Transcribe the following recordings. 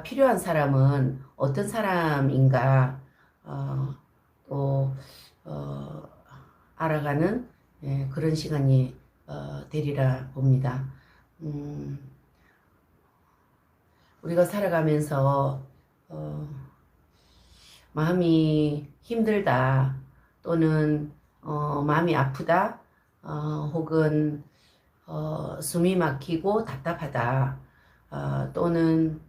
필요한 사람은 어떤 사람인가 또 알아가는 그런 시간이 되리라 봅니다. 음, 우리가 살아가면서 마음이 힘들다 또는 마음이 아프다 혹은 숨이 막히고 답답하다 또는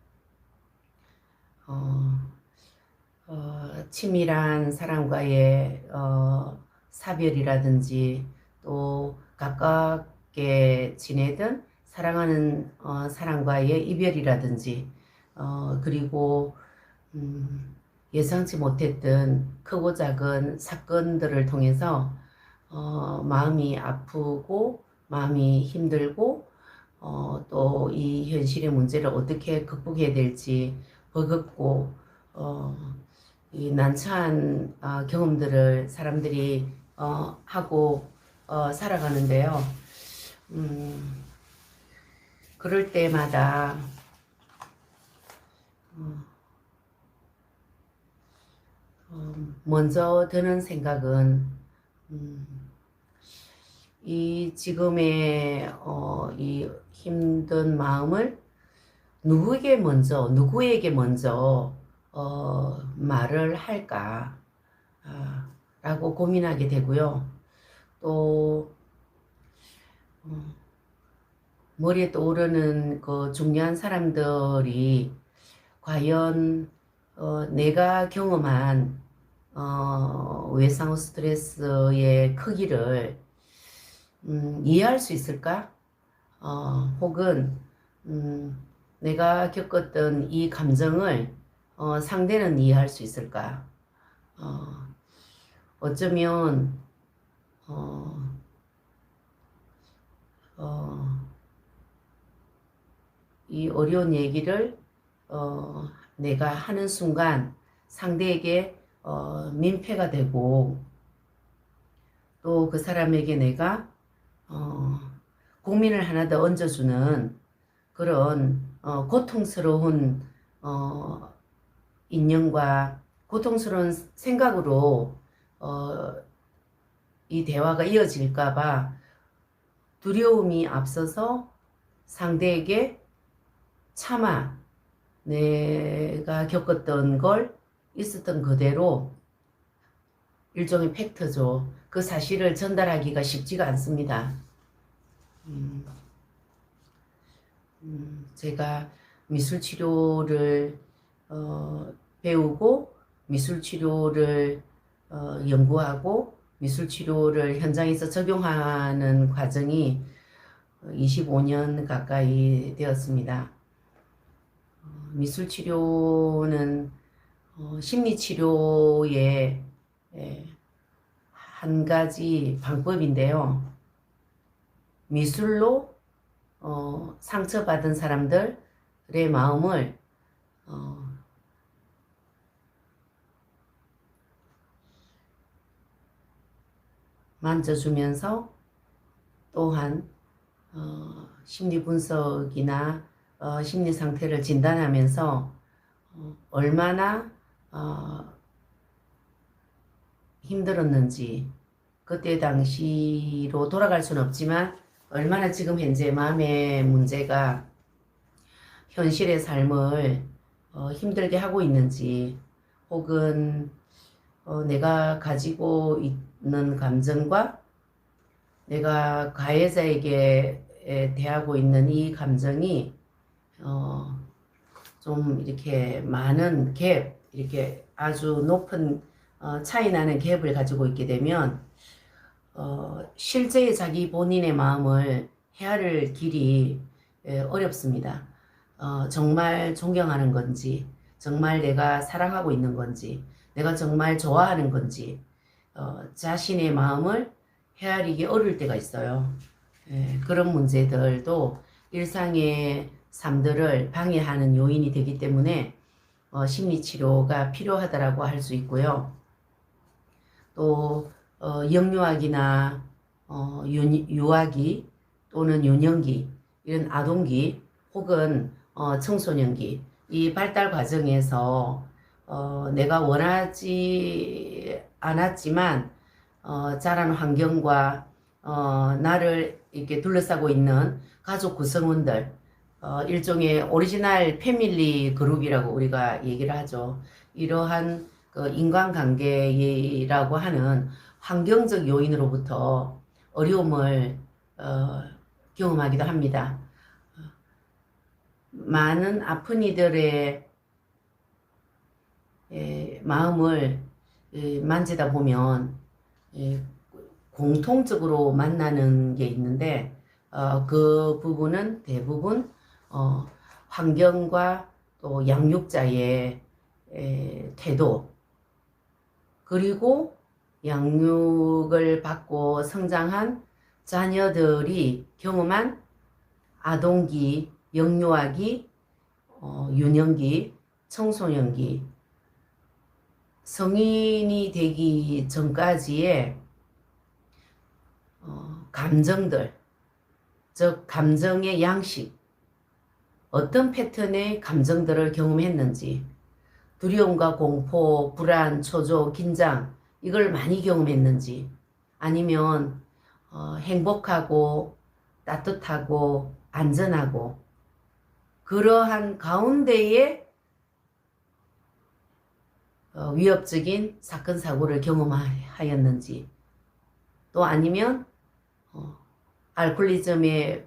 치밀한 사람과의 사별이라든지 또 가깝게 지내던 사랑하는 사람과의 이별이라든지 그리고 예상치 못했던 크고 작은 사건들을 통해서 마음이 아프고 마음이 힘들고 또 이 현실의 문제를 어떻게 극복해야 될지 버겁고 이 난처한 경험들을 사람들이 하고 살아가는데요. 그럴 때마다 먼저 드는 생각은 이 지금의 이 힘든 마음을 누구에게 먼저 말을 할까 라고 고민하게 되고요. 또 머리에 떠오르는 그 중요한 사람들이 과연 내가 경험한 외상 스트레스의 크기를 이해할 수 있을까? 혹은 내가 겪었던 이 감정을 상대는 이해할 수 있을까? 어쩌면 이 어려운 얘기를 내가 하는 순간 상대에게 민폐가 되고 또 그 사람에게 내가 고민을 하나 더 얹어주는 그런 고통스러운 인연과 고통스러운 생각으로 이 대화가 이어질까봐 두려움이 앞서서 상대에게 차마 내가 겪었던 걸 있었던 그대로 일종의 팩트죠. 그 사실을 전달하기가 쉽지가 않습니다. 제가 미술치료를 배우고 미술치료를 연구하고 미술치료를 현장에서 적용하는 과정이 25년 가까이 되었습니다. 미술치료는 심리치료의 한 가지 방법인데요. 미술로 상처받은 사람들의 마음을 만져주면서 또한 심리 분석이나 심리 상태를 진단하면서 얼마나 힘들었는지 그때 당시로 돌아갈 수는 없지만 얼마나 지금 현재 마음의 문제가 현실의 삶을 힘들게 하고 있는지 혹은 내가 가지고 있는 감정과 내가 가해자에게 대하고 있는 이 감정이 좀 이렇게 많은 갭, 이렇게 아주 높은 차이 나는 갭을 가지고 있게 되면 실제의 자기 본인의 마음을 헤아릴 길이 어렵습니다. 정말 존경하는 건지, 정말 내가 사랑하고 있는 건지, 내가 정말 좋아하는 건지, 자신의 마음을 헤아리기 어려울 때가 있어요. 그런 문제들도 일상의 삶들을 방해하는 요인이 되기 때문에 심리치료가 필요하다라고 할 수 있고요. 또 영유아기나 유아기 또는 유년기 이런 아동기 혹은 청소년기 이 발달 과정에서 내가 원하지 않았지만 자란 환경과 나를 이렇게 둘러싸고 있는 가족 구성원들, 일종의 오리지널 패밀리 그룹이라고 우리가 얘기를 하죠. 이러한 그 인간관계라고 하는 환경적 요인으로부터 어려움을 경험하기도 합니다. 많은 아픈 이들의 마음을 만지다 보면 공통적으로 만나는 게 있는데 그 부분은 대부분 환경과 또 양육자의 태도, 그리고 양육을 받고 성장한 자녀들이 경험한 아동기, 영유아기, 유년기, 청소년기, 성인이 되기 전까지의 감정들, 즉 감정의 양식, 어떤 패턴의 감정들을 경험했는지, 두려움과 공포, 불안, 초조, 긴장, 이걸 많이 경험했는지, 아니면 행복하고 따뜻하고 안전하고 그러한 가운데에 위협적인 사건 사고를 경험하였는지, 또 아니면 알코올리즘의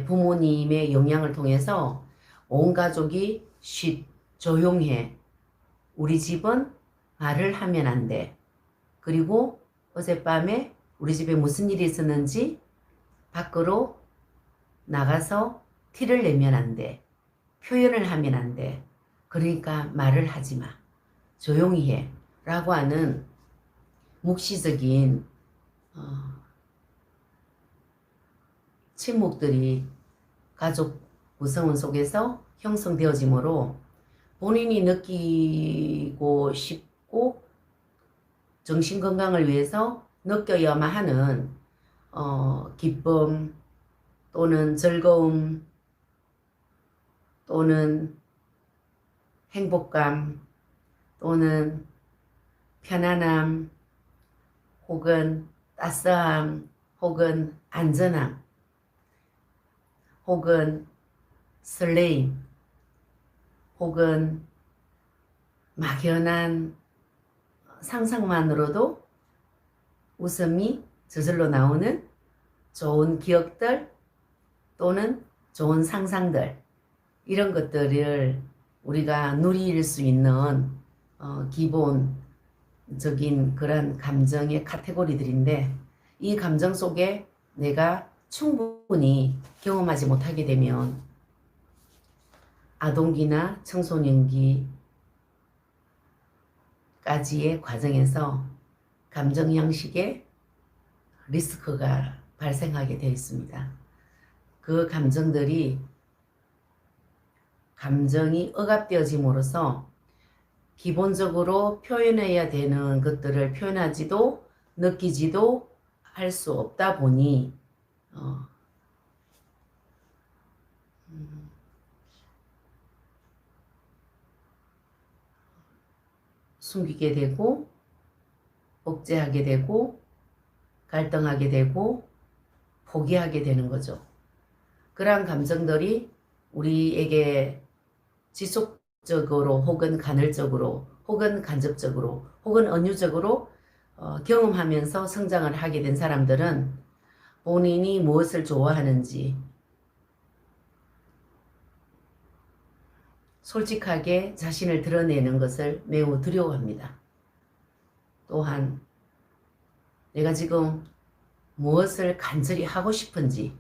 부모님의 영향을 통해서 온 가족이 쉿, 조용해, 우리 집은 말을 하면 안 돼, 그리고 어젯밤에 우리 집에 무슨 일이 있었는지 밖으로 나가서 티를 내면 안 돼, 표현을 하면 안 돼, 그러니까 말을 하지 마, 조용히 해 라고 하는 묵시적인 침묵들이 가족 구성원 속에서 형성되어지므로 본인이 느끼고 싶고 정신건강을 위해서 느껴야만 하는 기쁨 또는 즐거움 또는 행복감 또는 편안함 혹은 따스함 혹은 안전함 혹은 설레임 혹은 막연한 상상만으로도 웃음이 저절로 나오는 좋은 기억들 또는 좋은 상상들, 이런 것들을 우리가 누릴 수 있는 기본적인 그런 감정의 카테고리들인데, 이 감정 속에 내가 충분히 경험하지 못하게 되면 아동기나 청소년기까지의 과정에서 감정 양식에 리스크가 발생하게 되어 있습니다. 그 감정들이 감정이 억압되어짐으로써 기본적으로 표현해야 되는 것들을 표현하지도 느끼지도 할 수 없다 보니 숨기게 되고 억제하게 되고 갈등하게 되고 포기하게 되는 거죠. 그러한 감정들이 우리에게 지속적으로 혹은 간헐적으로 혹은 간접적으로 혹은 은유적으로 경험하면서 성장을 하게 된 사람들은 본인이 무엇을 좋아하는지 솔직하게 자신을 드러내는 것을 매우 두려워합니다. 또한 내가 지금 무엇을 간절히 하고 싶은지,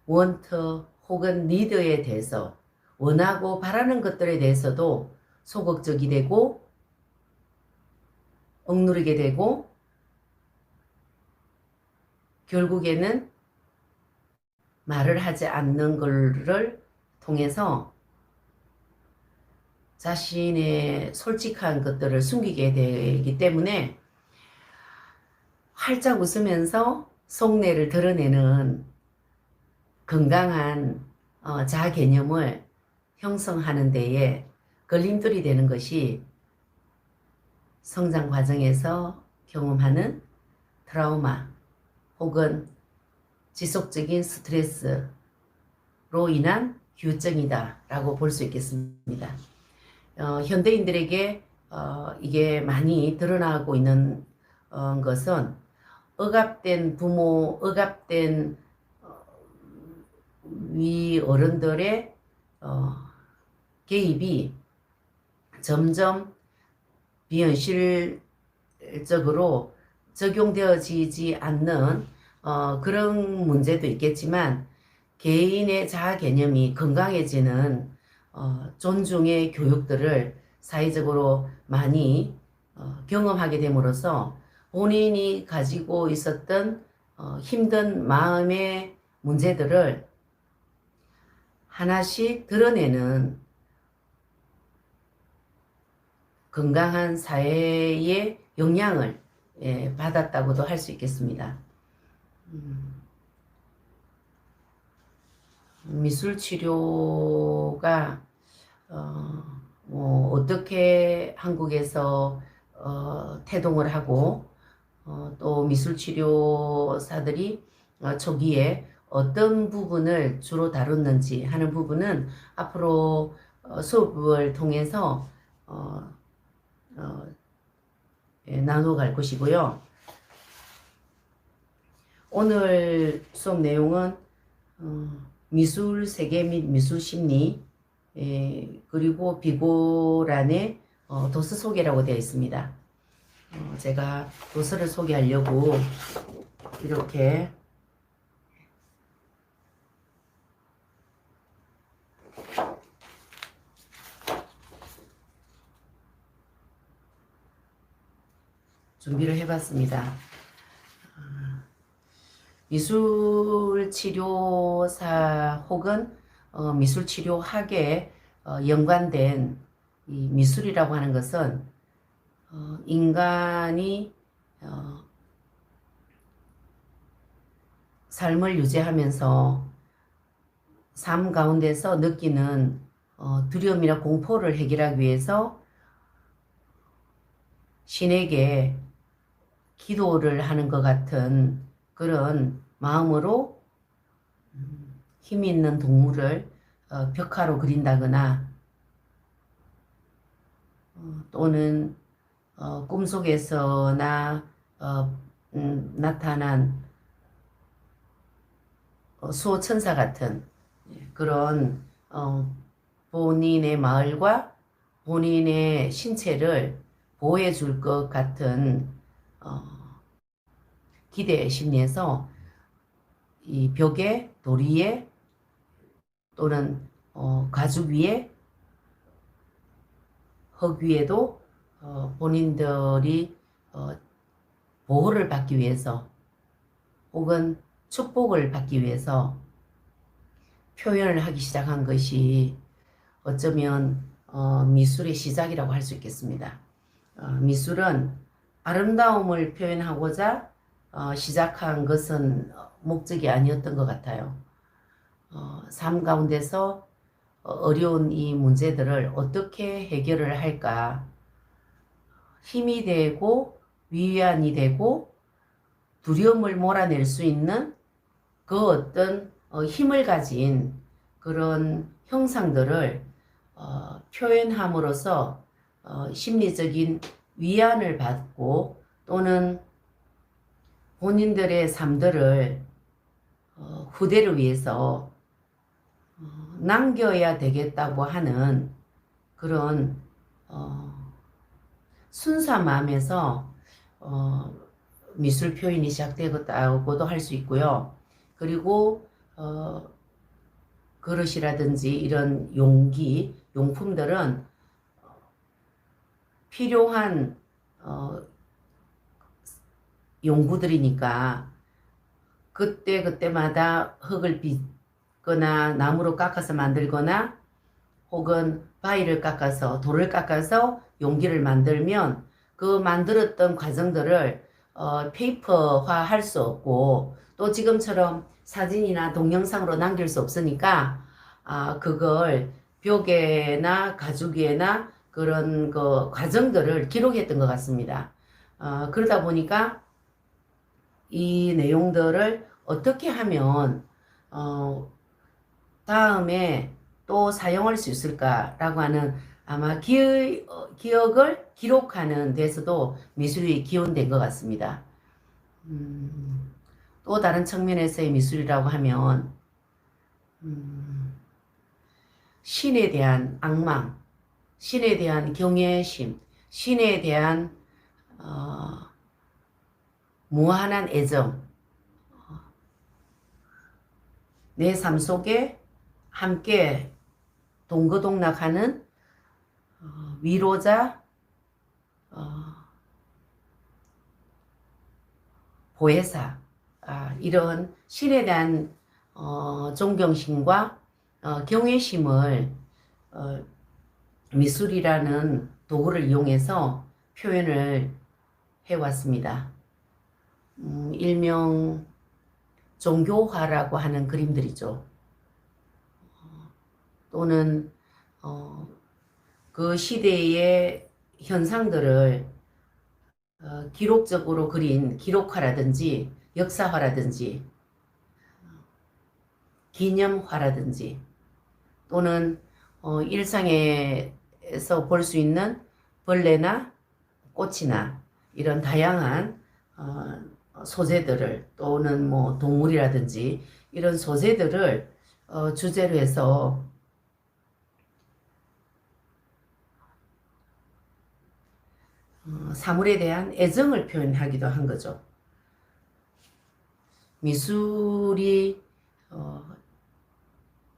원터 혹은 니드에 대해서 원하고 바라는 것들에 대해서도 소극적이 되고 억누르게 되고 결국에는 말을 하지 않는 것을 통해서 자신의 솔직한 것들을 숨기게 되기 때문에 활짝 웃으면서 속내를 드러내는 건강한 자아 개념을 형성하는 데에 걸림돌이 되는 것이 성장 과정에서 경험하는 트라우마 혹은 지속적인 스트레스로 인한 후유증이다라고 볼 수 있겠습니다. 현대인들에게 이게 많이 드러나고 있는 것은 억압된 부모, 억압된 위 어른들의 개입이 점점 비현실적으로 적용되어지지 않는 그런 문제도 있겠지만 개인의 자아 개념이 건강해지는 존중의 교육들을 사회적으로 많이 경험하게 됨으로써 본인이 가지고 있었던 힘든 마음의 문제들을 하나씩 드러내는 건강한 사회의 영향을 받았다고도 할 수 있겠습니다. 미술 치료가 어떻게 한국에서 태동을 하고 또 미술 치료사들이 초기에 어떤 부분을 주로 다뤘는지 하는 부분은 앞으로 수업을 통해서 나눠갈 것이고요. 오늘 수업 내용은 미술 세계 및 미술 심리 그리고 비고란의 도서 소개라고 되어 있습니다. 제가 도서를 소개하려고 이렇게 준비를 해봤습니다. 미술치료사 혹은 미술치료학에 연관된 이 미술이라고 하는 것은 인간이 삶을 유지하면서 삶 가운데서 느끼는 두려움이나 공포를 해결하기 위해서 신에게 기도를 하는 것 같은 그런 마음으로 힘 있는 동물을 벽화로 그린다거나 또는 꿈속에서나 나타난 수호천사 같은 그런 본인의 마을과 본인의 신체를 보호해 줄 것 같은 기대 심리에서 이 벽에, 돌 위에 또는 가죽 위에, 흙 위에도 본인들이 보호를 받기 위해서 혹은 축복을 받기 위해서 표현을 하기 시작한 것이 어쩌면 미술의 시작이라고 할 수 있겠습니다. 미술은 아름다움을 표현하고자 시작한 것은 목적이 아니었던 것 같아요. 삶 가운데서 어려운 이 문제들을 어떻게 해결을 할까? 힘이 되고 위안이 되고 두려움을 몰아낼 수 있는 그 어떤 힘을 가진 그런 형상들을 표현함으로써 심리적인 위안을 받고 또는 본인들의 삶들을 후대를 위해서 남겨야 되겠다고 하는 그런 순수한 마음에서 미술 표현이 시작되었다고도 할 수 있고요. 그리고 그릇이라든지 이런 용기, 용품들은 필요한 용구들이니까 그때그때마다 흙을 빚거나 나무로 깎아서 만들거나 혹은 바위를 깎아서 돌을 깎아서 용기를 만들면 그 만들었던 과정들을 페이퍼화 할 수 없고 또 지금처럼 사진이나 동영상으로 남길 수 없으니까 그걸 벽에나 가죽에나 그런 그 과정들을 기록했던 것 같습니다. 그러다 보니까 이 내용들을 어떻게 하면 다음에 또 사용할 수 있을까라고 하는 아마 기억을 기록하는 데서도 미술이 기원된 것 같습니다. 또 다른 측면에서의 미술이라고 하면 신에 대한 악망, 신에 대한 경외심, 신에 대한 무한한 애정, 내 삶 속에 함께 동거동락하는 위로자, 보혜사, 이런 신에 대한 존경심과 경외심을 미술이라는 도구를 이용해서 표현을 해왔습니다. 일명 종교화라고 하는 그림들이죠. 또는 그 시대의 현상들을 기록적으로 그린 기록화라든지 역사화라든지 기념화라든지 또는 일상에서 볼 수 있는 벌레나 꽃이나 이런 다양한 소재들을 또는 뭐 동물이라든지 이런 소재들을 주제로 해서 사물에 대한 애정을 표현하기도 한 거죠. 미술이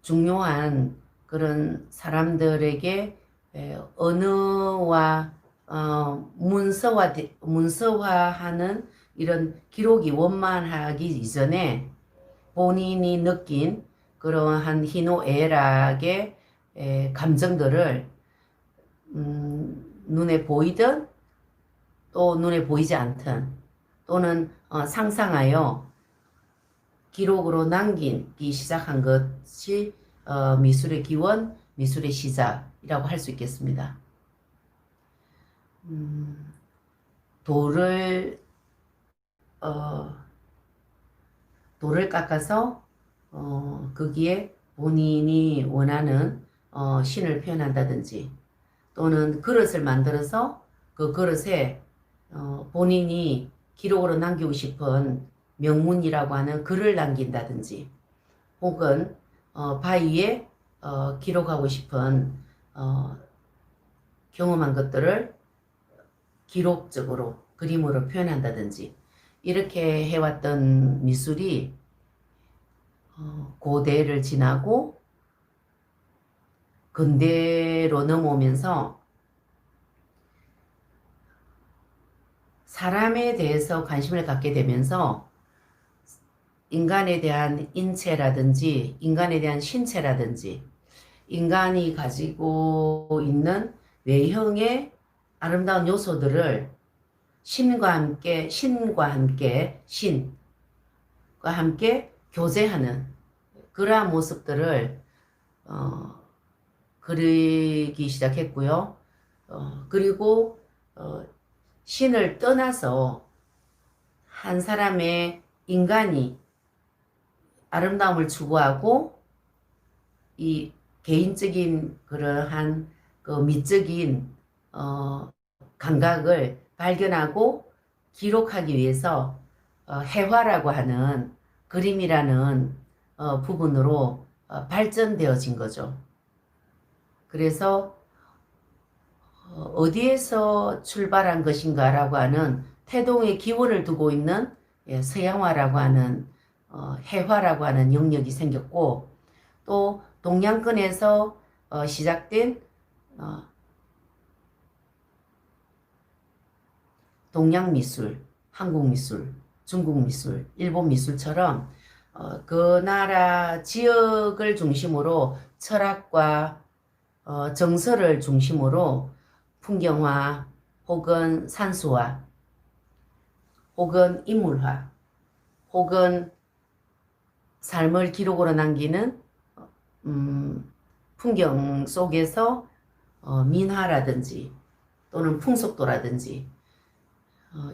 중요한 그런 사람들에게 언어와 문서화하는 이런 기록이 원만하기 이전에 본인이 느낀 그러한 희노애락의 감정들을 눈에 보이든 또 눈에 보이지 않든 또는 상상하여 기록으로 남기기 시작한 것이 미술의 기원, 미술의 시작이라고 할 수 있겠습니다. 돌을 깎아서 거기에 본인이 원하는 신을 표현한다든지 또는 그릇을 만들어서 그 그릇에 본인이 기록으로 남기고 싶은 명문이라고 하는 글을 남긴다든지 혹은 바위에 기록하고 싶은 경험한 것들을 기록적으로 그림으로 표현한다든지 이렇게 해왔던 미술이 고대를 지나고 근대로 넘어오면서 사람에 대해서 관심을 갖게 되면서 인간에 대한 인체라든지 인간에 대한 신체라든지 인간이 가지고 있는 외형의 아름다운 요소들을 신과 함께 교제하는 그러한 모습들을 그리기 시작했고요. 그리고 신을 떠나서 한 사람의 인간이 아름다움을 추구하고 이 개인적인 그러한 그 미적인 감각을 발견하고 기록하기 위해서 해화라고 하는 그림이라는 부분으로 발전되어진 거죠. 그래서 어디에서 출발한 것인가라고 하는 태동의 기원을 두고 있는 서양화라고 하는 해화라고 하는 영역이 생겼고 또 동양권에서 시작된 동양미술, 한국미술, 중국미술, 일본미술처럼 그 나라 지역을 중심으로 철학과 정서를 중심으로 풍경화 혹은 산수화 혹은 인물화 혹은 삶을 기록으로 남기는 풍경 속에서 민화라든지 또는 풍속도라든지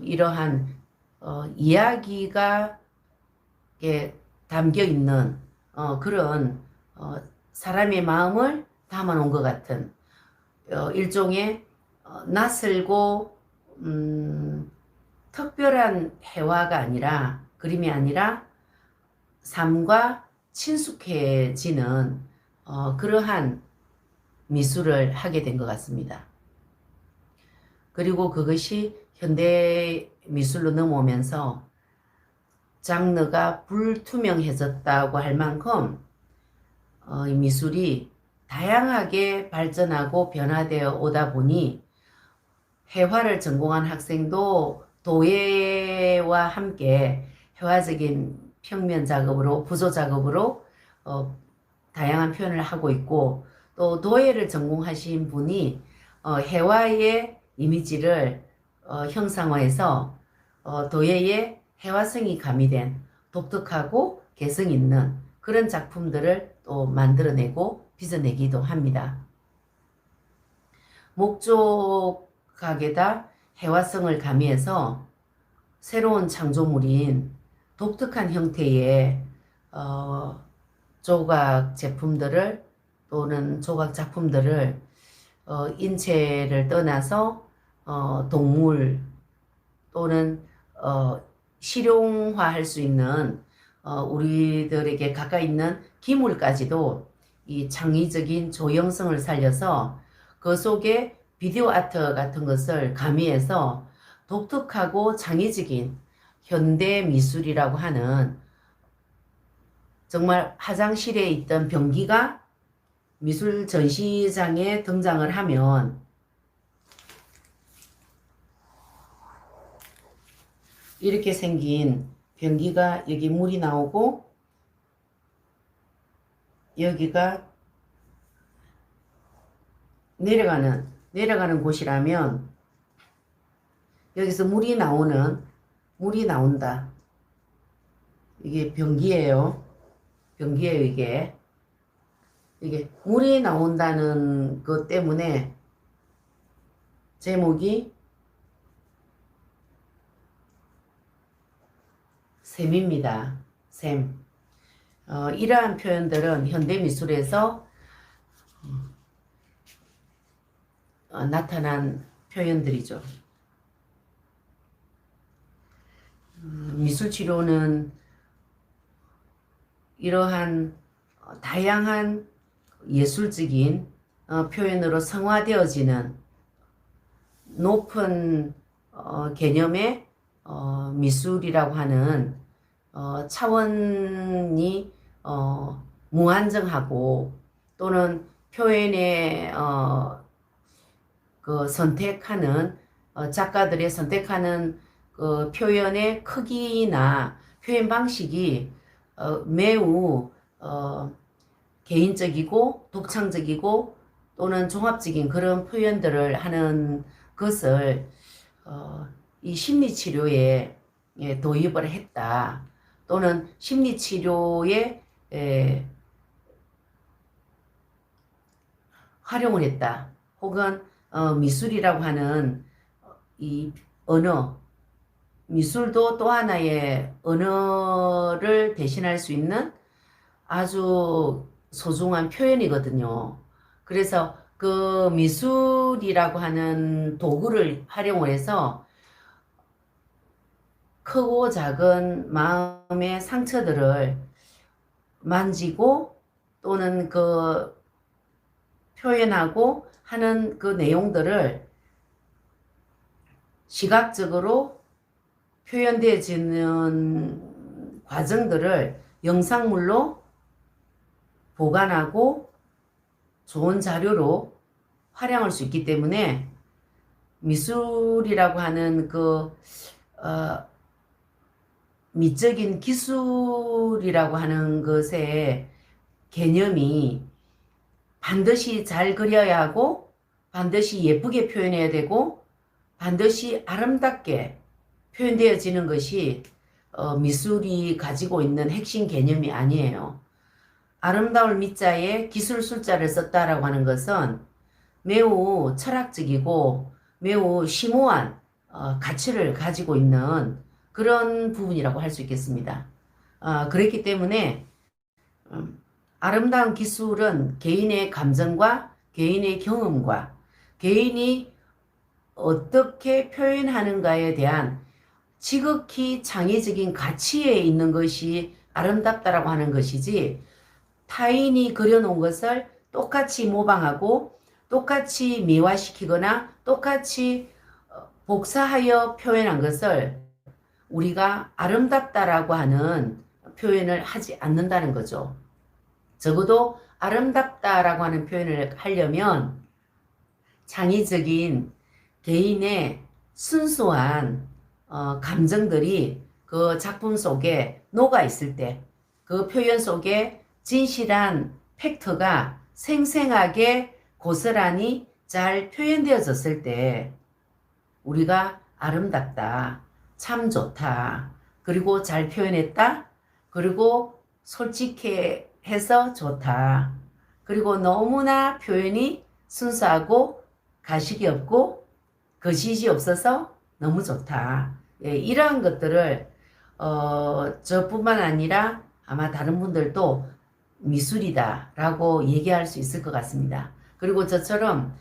이러한 이야기가 담겨 있는 그런 사람의 마음을 담아 놓은 것 같은 일종의 낯설고 특별한 회화가 아니라 그림이 아니라 삶과 친숙해지는 그러한 미술을 하게 된 것 같습니다. 그리고 그것이 현대 미술로 넘어오면서 장르가 불투명해졌다고 할 만큼 이 미술이 다양하게 발전하고 변화되어 오다 보니 회화를 전공한 학생도 도예와 함께 회화적인 평면 작업으로 부조 작업으로 다양한 표현을 하고 있고 또 도예를 전공하신 분이 회화의 이미지를 형상화해서 도예의 회화성이 가미된 독특하고 개성 있는 그런 작품들을 또 만들어내고 빚어내기도 합니다. 목조각에다 회화성을 가미해서 새로운 창조물인 독특한 형태의 조각 제품들을 또는 조각 작품들을 인체를 떠나서 동물 또는 실용화할 수 있는 우리들에게 가까이 있는 기물까지도 이 창의적인 조형성을 살려서 그 속에 비디오 아트 같은 것을 가미해서 독특하고 창의적인 현대 미술이라고 하는 정말 화장실에 있던 변기가 미술 전시장에 등장을 하면 이렇게 생긴 변기가 여기 물이 나오고 여기가 내려가는 곳이라면 여기서 물이 나온다. 이게 변기예요. 이게 물이 나온다는 것 때문에 제목이 샘입니다. 샘. 이러한 표현들은 현대미술에서 나타난 표현들이죠. 미술치료는 이러한 다양한 예술적인 표현으로 성화되어지는 높은 개념의 미술이라고 하는 차원이 무한정하고 또는 표현의 그 선택하는 작가들의 선택하는 그 표현의 크기나 표현 방식이 매우 개인적이고 독창적이고 또는 종합적인 그런 표현들을 하는 것을 이 심리치료에 도입을 했다. 또는 심리치료에 활용을 했다. 혹은 미술이라고 하는 이 언어, 미술도 또 하나의 언어를 대신할 수 있는 아주 소중한 표현이거든요. 그래서 그 미술이라고 하는 도구를 활용을 해서 크고 작은 마음의 상처들을 만지고 또는 그 표현하고 하는 그 내용들을 시각적으로 표현되어지는 과정들을 영상물로 보관하고 좋은 자료로 활용할 수 있기 때문에 미술이라고 하는 그 미적인 기술이라고 하는 것의 개념이 반드시 잘 그려야 하고 반드시 예쁘게 표현해야 되고 반드시 아름답게 표현되어지는 것이 미술이 가지고 있는 핵심 개념이 아니에요. 아름다울 미자에 기술 술자를 썼다라고 하는 것은 매우 철학적이고 매우 심오한 가치를 가지고 있는 그런 부분이라고 할 수 있겠습니다. 그렇기 때문에 아름다운 기술은 개인의 감정과 개인의 경험과 개인이 어떻게 표현하는가에 대한 지극히 창의적인 가치에 있는 것이 아름답다라고 하는 것이지, 타인이 그려놓은 것을 똑같이 모방하고 똑같이 미화시키거나 똑같이 복사하여 표현한 것을 우리가 아름답다라고 하는 표현을 하지 않는다는 거죠. 적어도 아름답다라고 하는 표현을 하려면 창의적인 개인의 순수한 감정들이 그 작품 속에 녹아 있을 때, 그 표현 속에 진실한 팩트가 생생하게 고스란히 잘 표현되어졌을 때 우리가 아름답다, 참 좋다, 그리고 잘 표현했다, 그리고 솔직해서 좋다, 그리고 너무나 표현이 순수하고 가식이 없고 거짓이 없어서 너무 좋다. 예, 이러한 것들을 저뿐만 아니라 아마 다른 분들도 미술이다라고 얘기할 수 있을 것 같습니다. 그리고 저처럼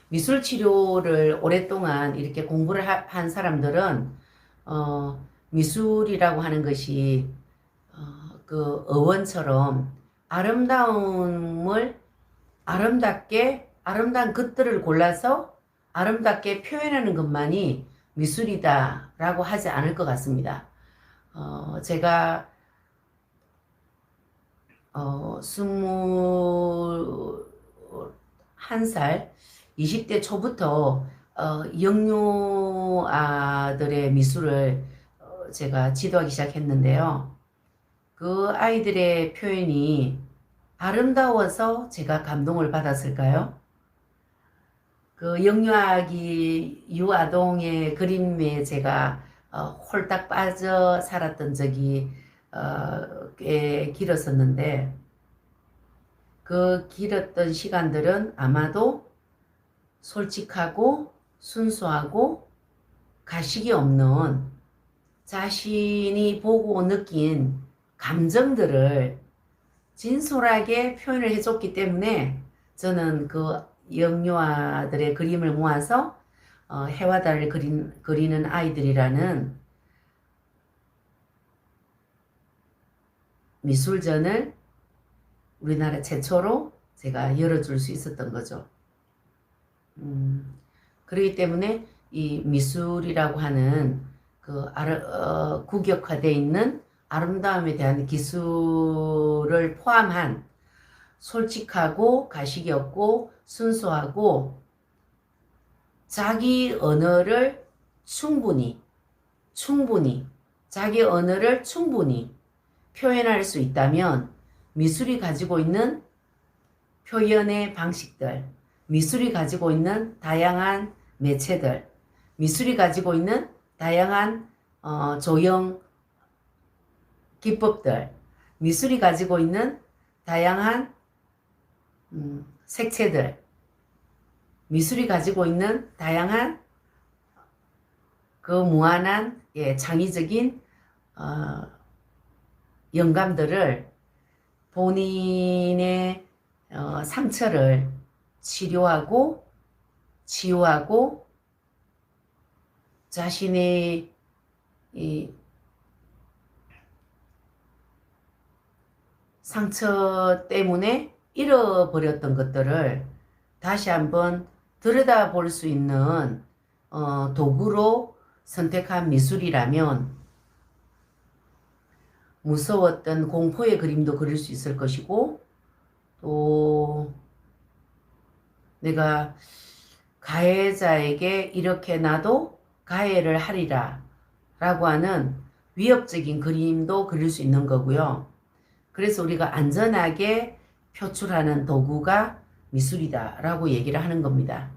미술 치료를 오랫동안 이렇게 공부를 한 사람들은 미술이라고 하는 것이 그 어원처럼 아름다움을 아름답게 아름다운 것들을 골라서 아름답게 표현하는 것만이 미술이다라고 하지 않을 것 같습니다. 제가 21살, 20대 초부터 영유아들의 미술을 제가 지도하기 시작했는데요. 그 아이들의 표현이 아름다워서 제가 감동을 받았을까요? 그 영유아기 유아동의 그림에 제가 홀딱 빠져 살았던 적이 꽤 길었었는데, 그 길었던 시간들은 아마도 솔직하고 순수하고 가식이 없는 자신이 보고 느낀 감정들을 진솔하게 표현을 해줬기 때문에 저는 그 영유아들의 그림을 모아서 해와 달을 그리는 아이들이라는 미술전을 우리나라 최초로 제가 열어줄 수 있었던 거죠. 그렇기 때문에 이 미술이라고 하는 그 국역화되어 있는 아름다움에 대한 기술을 포함한 솔직하고 가식이 없고 순수하고 자기 언어를 충분히 자기 언어를 충분히 표현할 수 있다면 미술이 가지고 있는 표현의 방식들, 미술이 가지고 있는 다양한 매체들, 미술이 가지고 있는 다양한 조형 기법들, 미술이 가지고 있는 다양한 색채들, 미술이 가지고 있는 다양한 그 무한한 창의적인 영감들을 본인의 상처를 치료하고 치유하고 자신의 이 상처 때문에 잃어버렸던 것들을 다시 한번 들여다볼 수 있는 도구로 선택한 미술이라면 무서웠던 공포의 그림도 그릴 수 있을 것이고, 또 내가 가해자에게 이렇게 나도 가해를 하리라 라고 하는 위협적인 그림도 그릴 수 있는 거고요. 그래서 우리가 안전하게 표출하는 도구가 미술이다 라고 얘기를 하는 겁니다.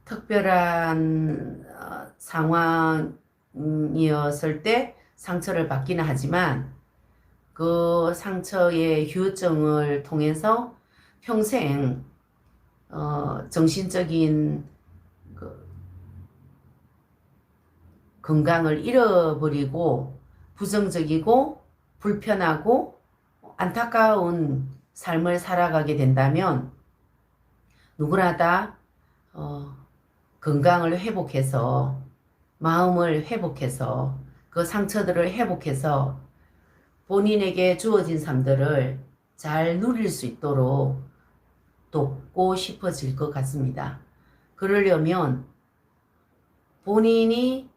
특별한 상황이었을 때 상처를 받기는 하지만 그 상처의 후유증을 통해서 평생 정신적인 그 건강을 잃어버리고 부정적이고 불편하고 안타까운 삶을 살아가게 된다면 누구나 다 건강을 회복해서 마음을 회복해서 그 상처들을 회복해서 본인에게 주어진 삶들을 잘 누릴 수 있도록 돕고 싶어질 것 같습니다. 그러려면 본인이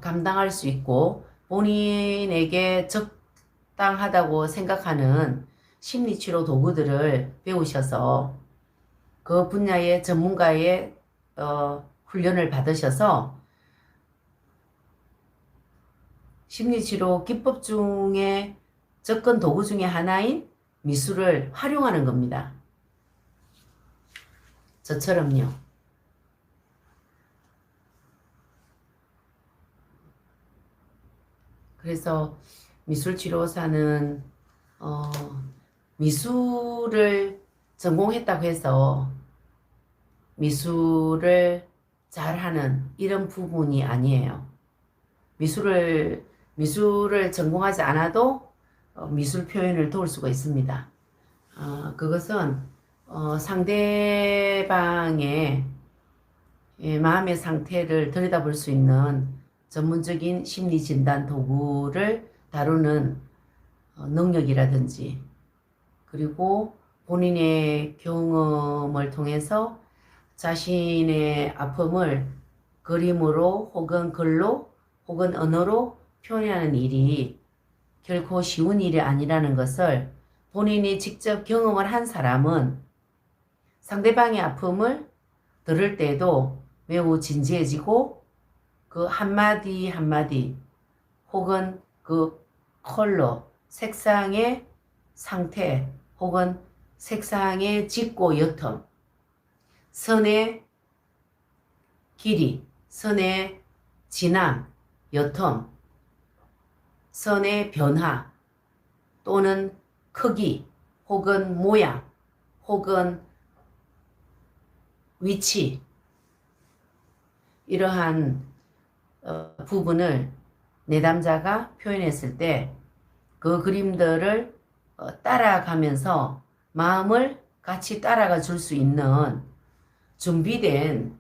감당할 수 있고 본인에게 적당하다고 생각하는 심리치료 도구들을 배우셔서 그 분야의 전문가의 훈련을 받으셔서 심리치료 기법 중에 접근 도구 중에 하나인 미술을 활용하는 겁니다. 저처럼요. 그래서 미술치료사는 미술을 전공했다고 해서 미술을 잘하는 이런 부분이 아니에요. 미술을 전공하지 않아도 미술 표현을 도울 수가 있습니다. 그것은 상대방의 마음의 상태를 들여다볼 수 있는 전문적인 심리 진단 도구를 다루는 능력이라든지 그리고 본인의 경험을 통해서 자신의 아픔을 그림으로 혹은 글로 혹은 언어로 표현하는 일이 결코 쉬운 일이 아니라는 것을 본인이 직접 경험을 한 사람은 상대방의 아픔을 들을 때도 매우 진지해지고 그 한마디 한마디 혹은 그 컬러, 색상의 상태 혹은 색상의 짙고 옅음, 선의 길이, 선의 진함, 옅음, 선의 변화 또는 크기 혹은 모양 혹은 위치 이러한 부분을 내담자가 표현했을 때 그 그림들을 따라가면서 마음을 같이 따라가 줄 수 있는 준비된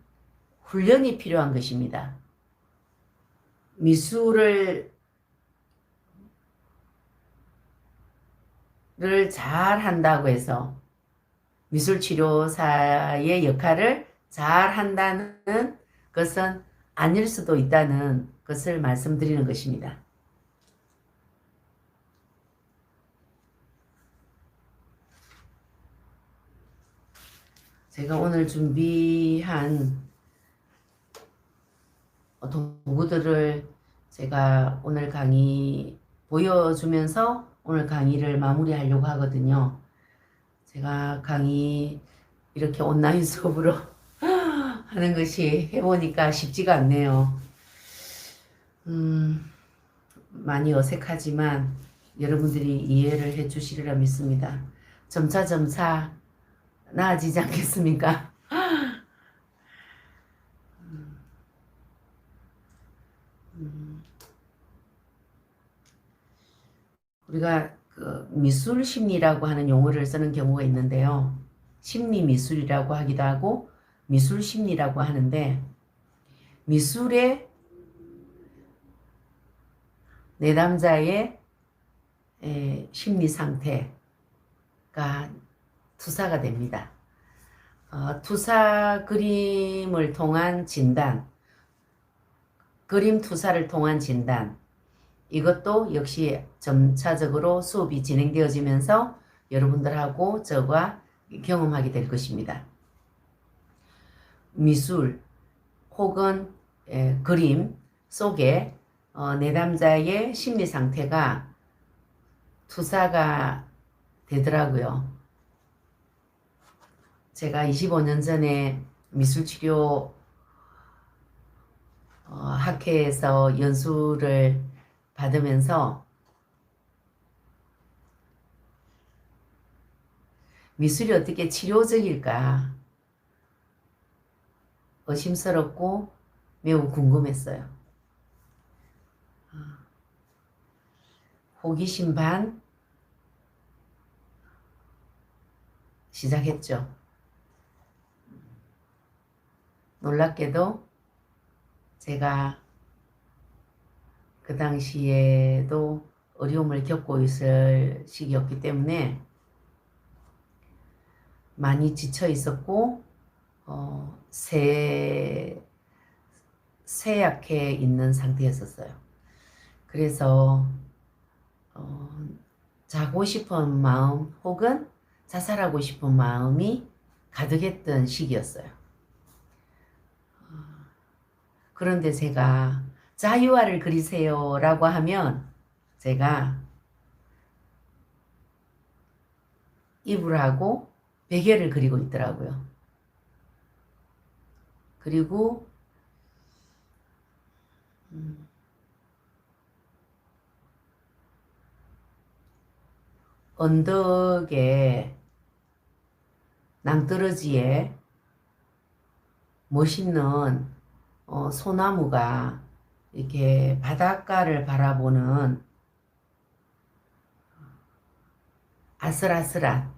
훈련이 필요한 것입니다. 미술을 잘 한다고 해서 미술치료사의 역할을 잘 한다는 것은 아닐 수도 있다는 것을 말씀드리는 것입니다. 제가 오늘 준비한 도구들을 제가 오늘 강의 보여주면서 오늘 강의를 마무리하려고 하거든요. 제가 강의 이렇게 온라인 수업으로 하는 것이 해보니까 쉽지가 않네요. 많이 어색하지만 여러분들이 이해를 해 주시리라 믿습니다. 점차 나아지지 않겠습니까? 우리가 그 미술 심리라고 하는 용어를 쓰는 경우가 있는데요. 심리 미술이라고 하기도 하고 미술 심리라고 하는데 미술의 내담자의 심리 상태가 투사가 됩니다. 투사 그림을 통한 진단, 그림 투사를 통한 진단, 이것도 역시 점차적으로 수업이 진행되어지면서 여러분들하고 저와 경험하게 될 것입니다. 미술 혹은 그림 속에 내담자의 심리 상태가 투사가 되더라고요. 제가 25년 전에 미술치료 학회에서 연수를 받으면서 미술이 어떻게 치료적일까 의심스럽고 매우 궁금했어요. 호기심 반 시작했죠. 놀랍게도 제가 그 당시에도 어려움을 겪고 있을 시기였기 때문에 많이 지쳐 있었고 쇠약해 있는 상태였었어요. 그래서 자고 싶은 마음 혹은 자살하고 싶은 마음이 가득했던 시기였어요. 그런데 제가 자유화를 그리세요 라고 하면 제가 이불하고 베개를 그리고 있더라고요. 그리고 언덕에 낭떠러지에 멋있는 소나무가 이렇게 바닷가를 바라보는 아슬아슬한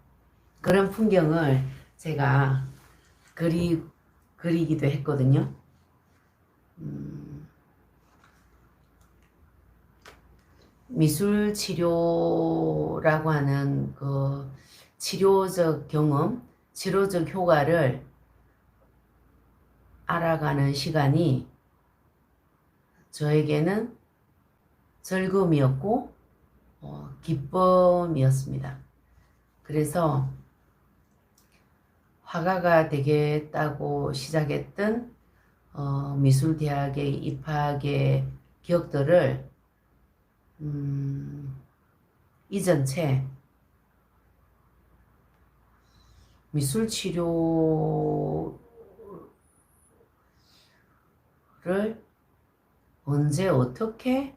그런 풍경을 제가 그리기도 했거든요. 미술 치료라고 하는 그 치료적 경험, 치료적 효과를 알아가는 시간이 저에게는 즐거움이었고 기쁨이었습니다. 그래서 화가가 되겠다고 시작했던 미술대학에 입학의 기억들을 잊은 채 미술치료를 언제 어떻게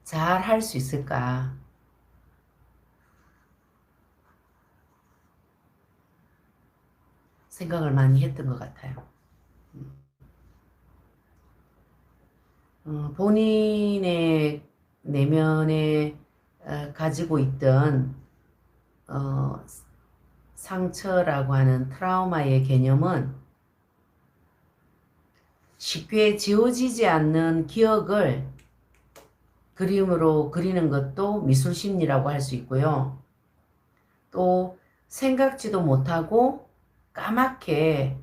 잘 할 수 있을까 생각을 많이 했던 것 같아요. 본인의 내면에 가지고 있던 상처라고 하는 트라우마의 개념은 쉽게 지워지지 않는 기억을 그림으로 그리는 것도 미술심리라고 할 수 있고요. 또 생각지도 못하고 까맣게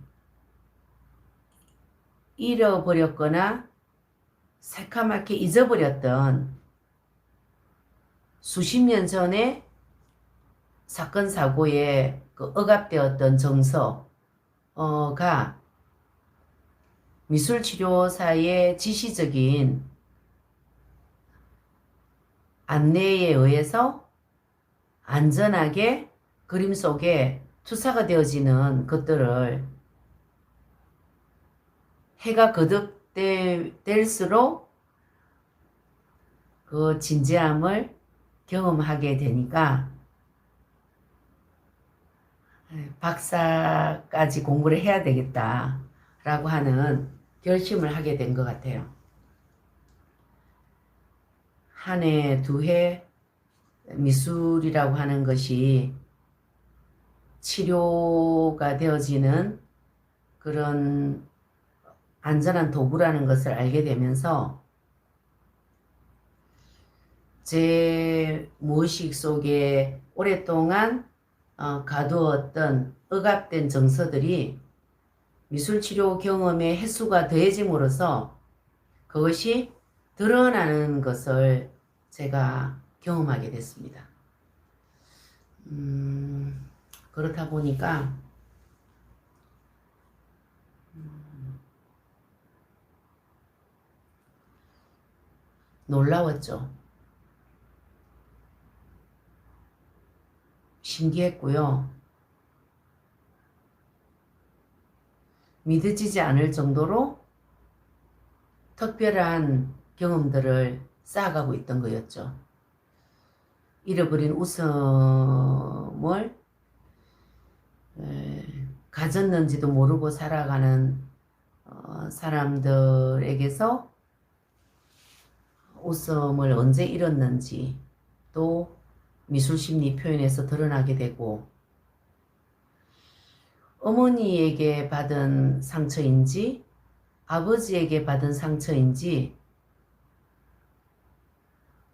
잃어버렸거나 새카맣게 잊어버렸던 수십 년 전에 사건 사고에 그 억압되었던 정서가 미술치료사의 지시적인 안내에 의해서 안전하게 그림 속에 투사가 되어지는 것들을 해가 거듭될수록 그 진지함을 경험하게 되니까 박사까지 공부를 해야 되겠다라고 하는 결심을 하게 된 것 같아요. 한 해, 두 해 미술이라고 하는 것이 치료가 되어지는 그런 안전한 도구라는 것을 알게 되면서 제 무의식 속에 오랫동안 가두었던 억압된 정서들이 미술치료 경험의 횟수가 더해짐으로써 그것이 드러나는 것을 제가 경험하게 됐습니다. 그렇다 보니까 놀라웠죠. 신기했고요. 믿어지지 않을 정도로 특별한 경험들을 쌓아가고 있던 거였죠. 잃어버린 웃음을 가졌는지도 모르고 살아가는 사람들에게서 웃음을 언제 잃었는지 또 미술심리 표현에서 드러나게 되고, 어머니에게 받은 상처인지 아버지에게 받은 상처인지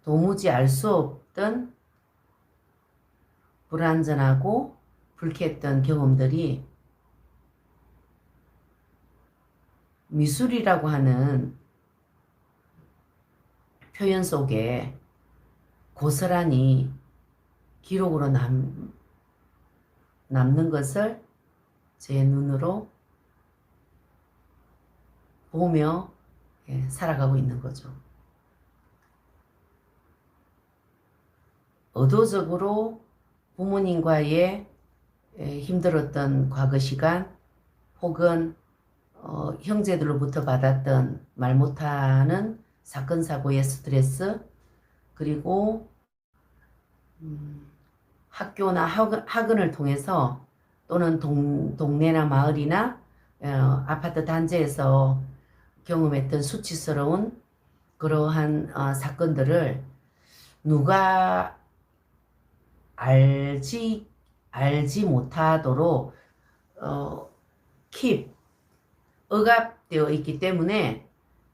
도무지 알 수 없던 불완전하고 불쾌했던 경험들이 미술이라고 하는 표현 속에 고스란히 기록으로 남는 것을 제 눈으로 보며 살아가고 있는 거죠. 의도적으로 부모님과의 힘들었던 과거 시간 혹은 형제들로부터 받았던 말 못하는 사건 사고의 스트레스, 그리고 학교나 학원을 통해서 또는 동네나 마을이나 아파트 단지에서 경험했던 수치스러운 그러한 사건들을 누가 알지 못하도록 억압되어 있기 때문에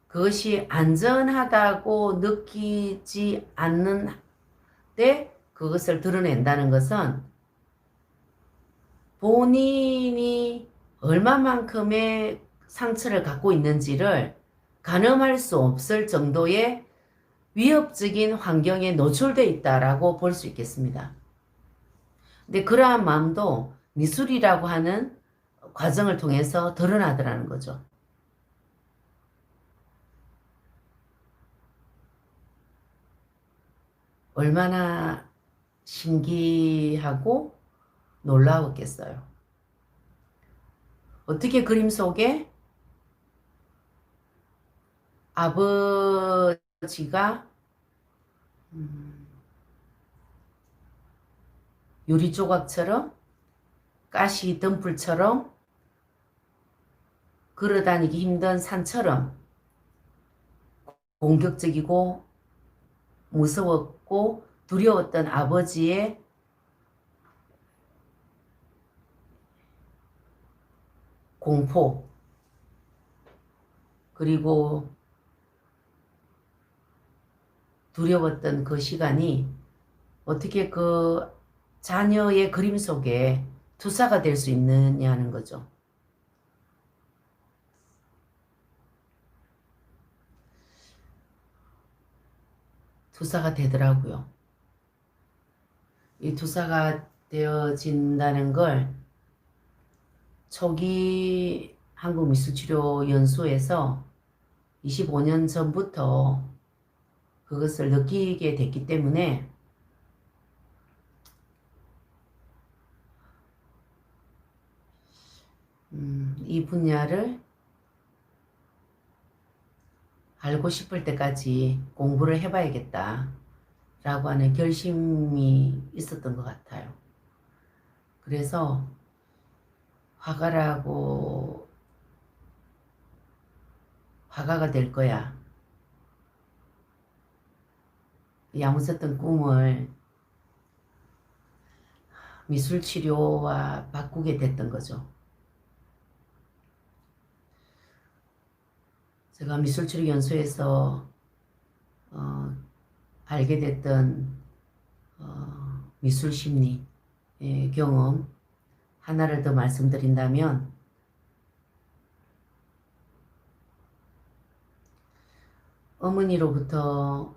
그것이 안전하다고 느끼지 않는 때 그것을 드러낸다는 것은 본인이 얼마만큼의 상처를 갖고 있는지를 가늠할 수 없을 정도의 위협적인 환경에 노출되어 있다라고 볼 수 있겠습니다. 근데 그러한 마음도 미술이라고 하는 과정을 통해서 드러나더라는 거죠. 얼마나 신기하고 놀라웠겠어요. 어떻게 그림 속에 아버지가 유리 조각처럼 가시 덤불처럼 걸어다니기 힘든 산처럼 공격적이고 무서웠고 두려웠던 아버지의 공포, 그리고 두려웠던 그 시간이 어떻게 그 자녀의 그림 속에 투사가 될 수 있느냐는 거죠. 투사가 되더라고요. 이 투사가 되어진다는 걸 초기 한국미술치료연수에서 25년 전부터 그것을 느끼게 됐기 때문에 이 분야를 알고 싶을 때까지 공부를 해봐야겠다 라고 하는 결심이 있었던 것 같아요. 그래서 화가가 될 거야. 야무졌던 꿈을 미술치료와 바꾸게 됐던 거죠. 제가 미술치료연수에서 알게 됐던 미술심리의 경험 하나를 더 말씀드린다면, 어머니로부터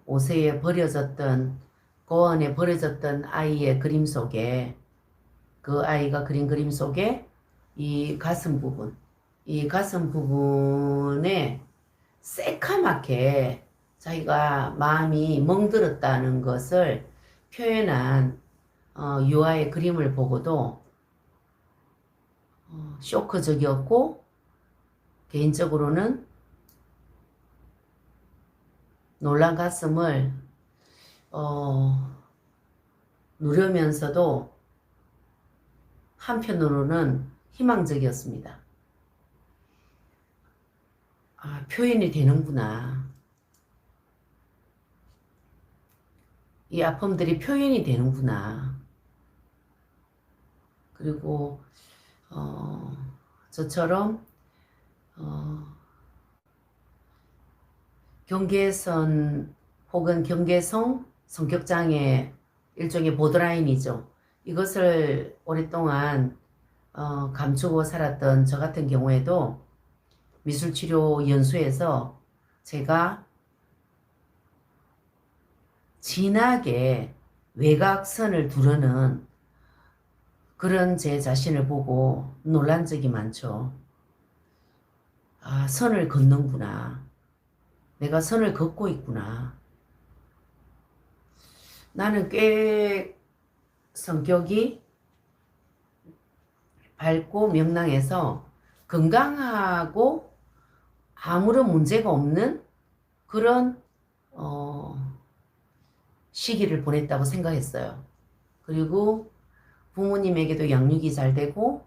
5세에 버려졌던, 고원에 버려졌던 아이의 그림 속에, 그 아이가 그린 그림 속에 이 가슴 부분에 새카맣게 자기가 마음이 멍들었다는 것을 표현한 유아의 그림을 보고도 쇼크적이었고, 개인적으로는 놀란 가슴을 누르면서도 한편으로는 희망적이었습니다. 아, 표현이 되는구나. 이 아픔들이 표현이 되는구나. 그리고 저처럼 경계선 혹은 경계성 성격장애 일종의 보드라인이죠. 이것을 오랫동안 감추고 살았던 저 같은 경우에도 미술치료 연수에서 제가 진하게 외곽선을 두르는 그런 제 자신을 보고 놀란 적이 많죠. 아, 선을 걷는구나. 내가 선을 걷고 있구나. 나는 꽤 성격이 밝고 명랑해서 건강하고 아무런 문제가 없는 그런 시기를 보냈다고 생각했어요. 그리고 부모님에게도 양육이 잘 되고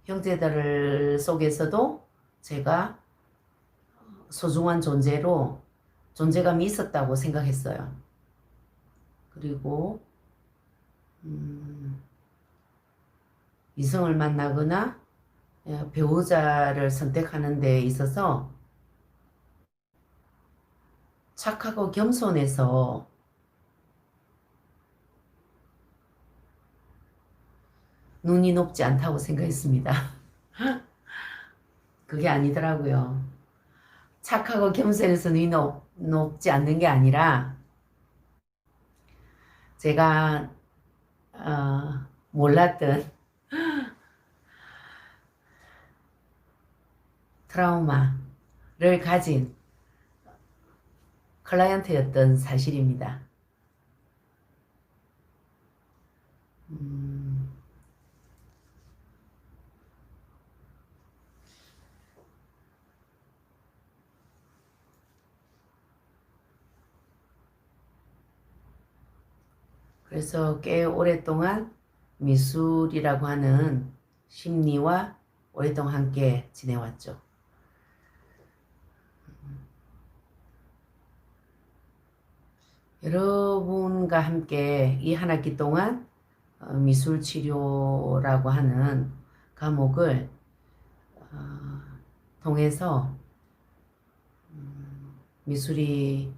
형제들 속에서도 제가 소중한 존재로 존재감이 있었다고 생각했어요. 그리고 이성을 만나거나 배우자를 선택하는 데 있어서 착하고 겸손해서 눈이 높지 않다고 생각했습니다. 그게 아니더라고요. 착하고 겸손해서 눈이 높지 않는 게 아니라 제가 몰랐던 트라우마를 가진 클라이언트였던 사실입니다. 그래서 꽤 오랫동안 미술이라고 하는 심리와 오랫동안 함께 지내왔죠. 여러분과 함께 이 한 학기 동안 미술치료라고 하는 과목을 통해서 미술이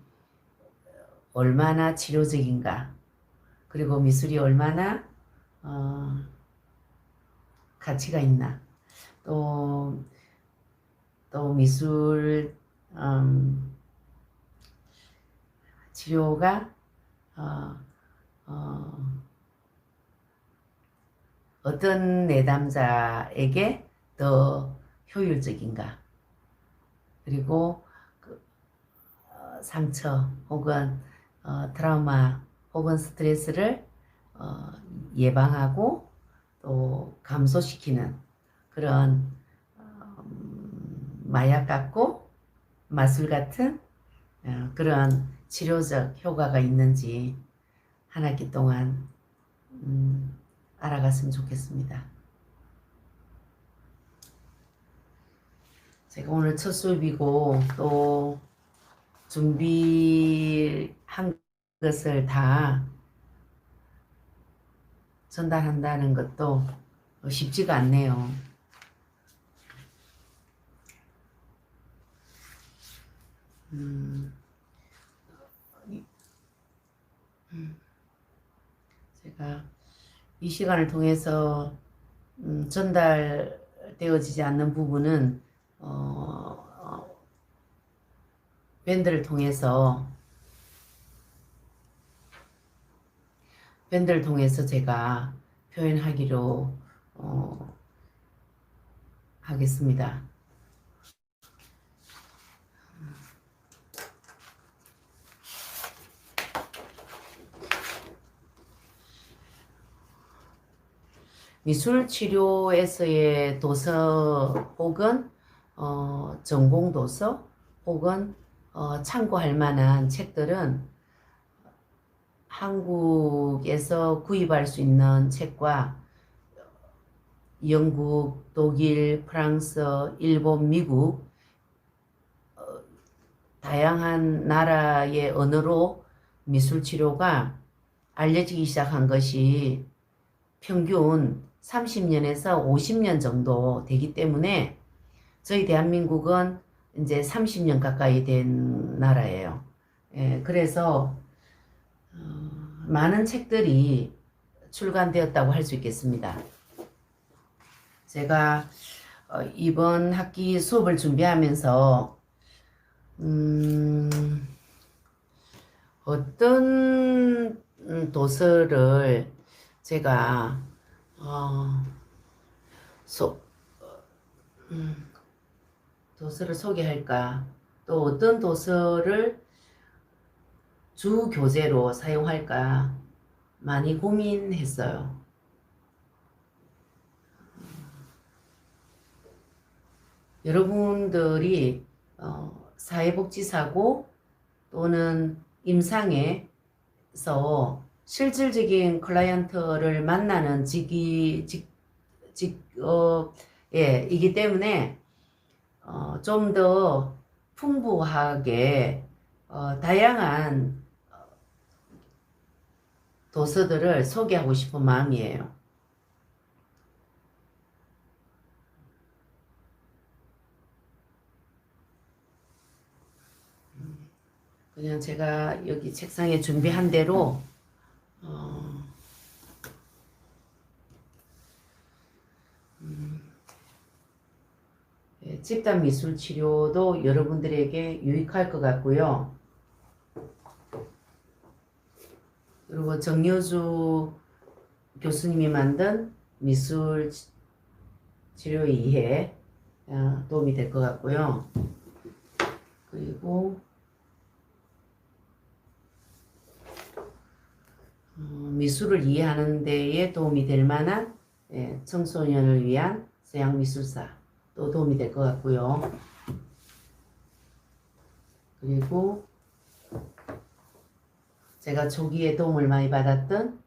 얼마나 치료적인가, 그리고 미술이 얼마나 가치가 있나, 또 미술 치료가 어떤 내담자에게 더 효율적인가, 그리고 그 상처 혹은 트라우마 혹은 스트레스를 예방하고 또 감소시키는 그런 마약 같고 마술 같은 그런 치료적 효과가 있는지 한 학기 동안 알아갔으면 좋겠습니다. 제가 오늘 첫 수업이고 또 준비한 것을 다 전달한다는 것도 쉽지가 않네요. 제가 이 시간을 통해서 전달되어지지 않는 부분은 밴드를 통해서 제가 표현하기로 하겠습니다. 미술치료에서의 도서 혹은 전공 도서 혹은 참고할 만한 책들은 한국에서 구입할 수 있는 책과 영국, 독일, 프랑스, 일본, 미국 다양한 나라의 언어로 미술치료가 알려지기 시작한 것이 평균 30년에서 50년 정도 되기 때문에 저희 대한민국은 이제 30년 가까이 된 나라예요. 예, 그래서 많은 책들이 출간되었다고 할 수 있겠습니다. 제가 이번 학기 수업을 준비하면서 어떤 도서를 제가 도서를 소개할까, 또 어떤 도서를 주 교재로 사용할까 많이 고민했어요. 여러분들이 사회복지사고 또는 임상에서 실질적인 클라이언트를 만나는 이기 때문에 좀 더 풍부하게 다양한 도서들을 소개하고 싶은 마음이에요. 그냥 제가 여기 책상에 준비한 대로 집단 미술 치료도 여러분들에게 유익할 것 같고요. 그리고 정여주 교수님이 만든 미술 치료 이해 도움이 될 것 같고요. 그리고 미술을 이해하는 데에 도움이 될 만한 청소년을 위한 서양미술사 또 도움이 될 것 같고요. 그리고 제가 초기에 도움을 많이 받았던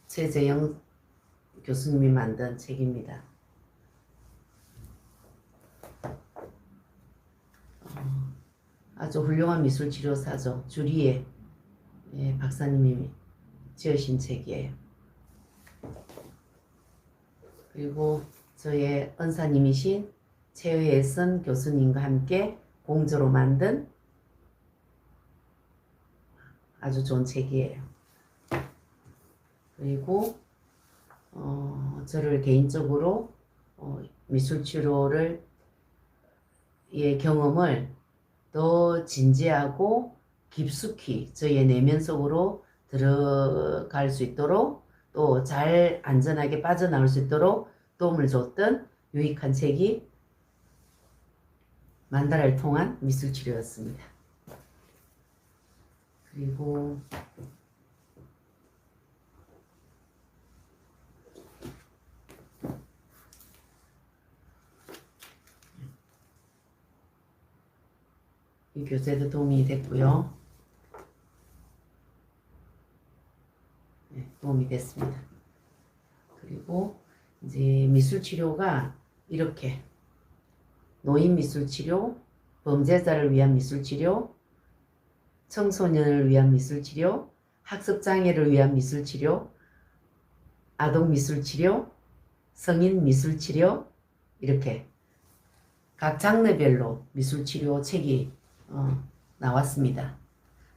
최재영 교수님이 만든 책입니다. 아주 훌륭한 미술치료사죠. 주리에 박사님이 지으신 책이에요. 그리고 저의 은사님이신 최회선 교수님과 함께 공저로 만든 아주 좋은 책이에요. 그리고 저를 개인적으로 미술치료를 경험을 더 진지하고 깊숙이 저의 내면 속으로 들어갈 수 있도록 또 잘 안전하게 빠져나올 수 있도록 도움을 줬던 유익한 책이 만다라를 통한 미술치료였습니다. 그리고 이 교재도 도움이 됐고요. 도움이 됐습니다. 그리고 이제 미술치료가 이렇게 노인미술치료, 범죄자를 위한 미술치료, 청소년을 위한 미술치료, 학습장애를 위한 미술치료, 아동미술치료, 성인미술치료 이렇게 각 장르별로 미술치료 책이 나왔습니다.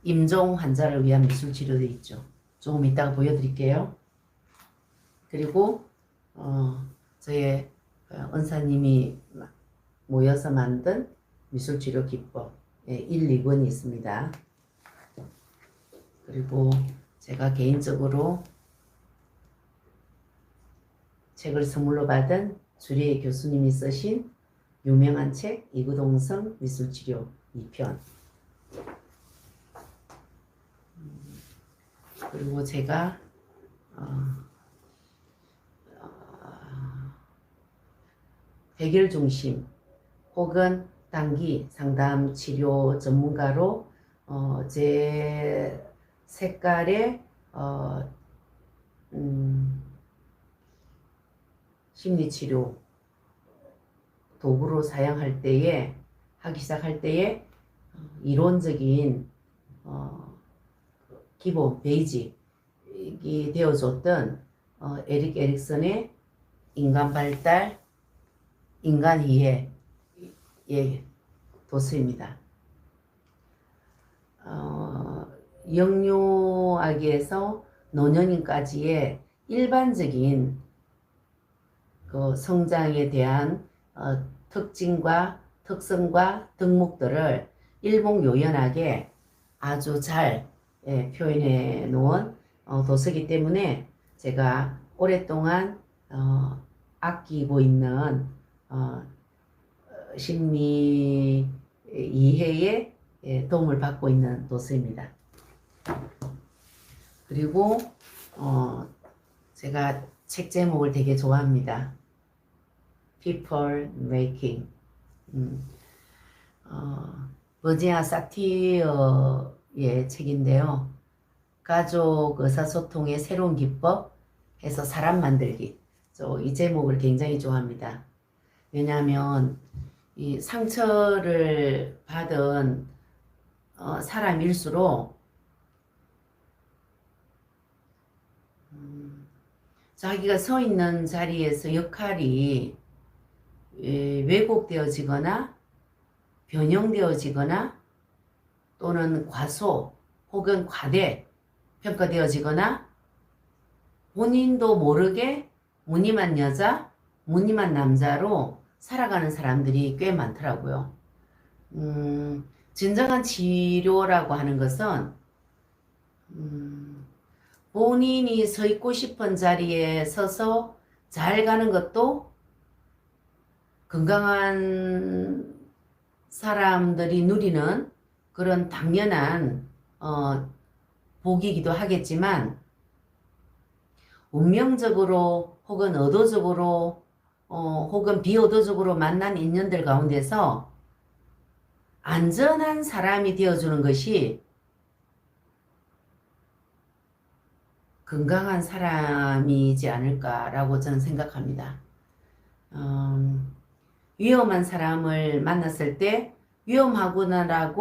임종 환자를 위한 미술치료도 있죠. 조금 이따가 보여드릴게요. 그리고 저의 은사님이 모여서 만든 미술치료 기법 1, 2권이 있습니다. 그리고 제가 개인적으로 책을 선물로 받은 주리의 교수님이 쓰신 유명한 책 이구동성 미술치료 2편 그리고 제가 해결 중심 혹은 단기 상담 치료 전문가로 제 색깔의 심리치료 도구로 사용할 때에 하기 시작할 때에 이론적인 기본 베이직이 되어줬던 에릭 에릭슨의 인간 발달, 인간 이해의 도서입니다. 영유아기에서 노년인까지의 일반적인 그 성장에 대한 특징과 특성과 덕목들을 일목요연하게 아주 잘 표현해 놓은 도서이기 때문에 제가 오랫동안 아끼고 있는 심리 이해에 도움을 받고 있는 도서입니다. 그리고 제가 책 제목을 되게 좋아합니다. People Making. 버지니아 사티어의 책인데요. 가족 의사소통의 새로운 기법 해서 사람 만들기. 이 제목을 굉장히 좋아합니다. 왜냐하면 이 상처를 받은 사람일수록 자기가 서 있는 자리에서 역할이 왜곡되어지거나 변형되어지거나 또는 과소 혹은 과대 평가되어지거나 본인도 모르게 무늬만 여자, 무늬만 남자로 살아가는 사람들이 꽤 많더라고요. 진정한 치료라고 하는 것은 본인이 서 있고 싶은 자리에 서서 잘 가는 것도 건강한 사람들이 누리는 그런 당연한 복이기도 하겠지만 운명적으로 혹은 의도적으로 혹은 비의도적으로 만난 인연들 가운데서 안전한 사람이 되어주는 것이 건강한 사람이지 않을까라고 저는 생각합니다. 위험한 사람을 만났을 때 위험하구나,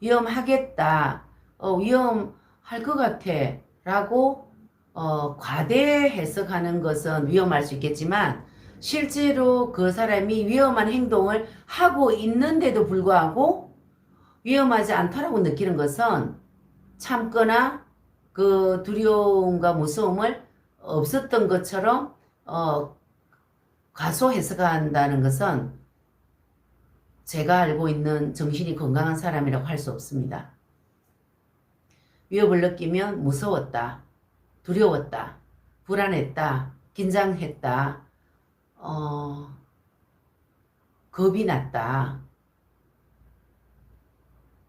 위험하겠다, 위험할 것 같아 라고 과대 해석하는 것은 위험할 수 있겠지만 실제로 그 사람이 위험한 행동을 하고 있는데도 불구하고 위험하지 않다라고 느끼는 것은 참거나 그 두려움과 무서움을 없었던 것처럼 과소 해석한다는 것은 제가 알고 있는 정신이 건강한 사람이라고 할 수 없습니다. 위협을 느끼면 무서웠다, 두려웠다, 불안했다, 긴장했다, 겁이 났다,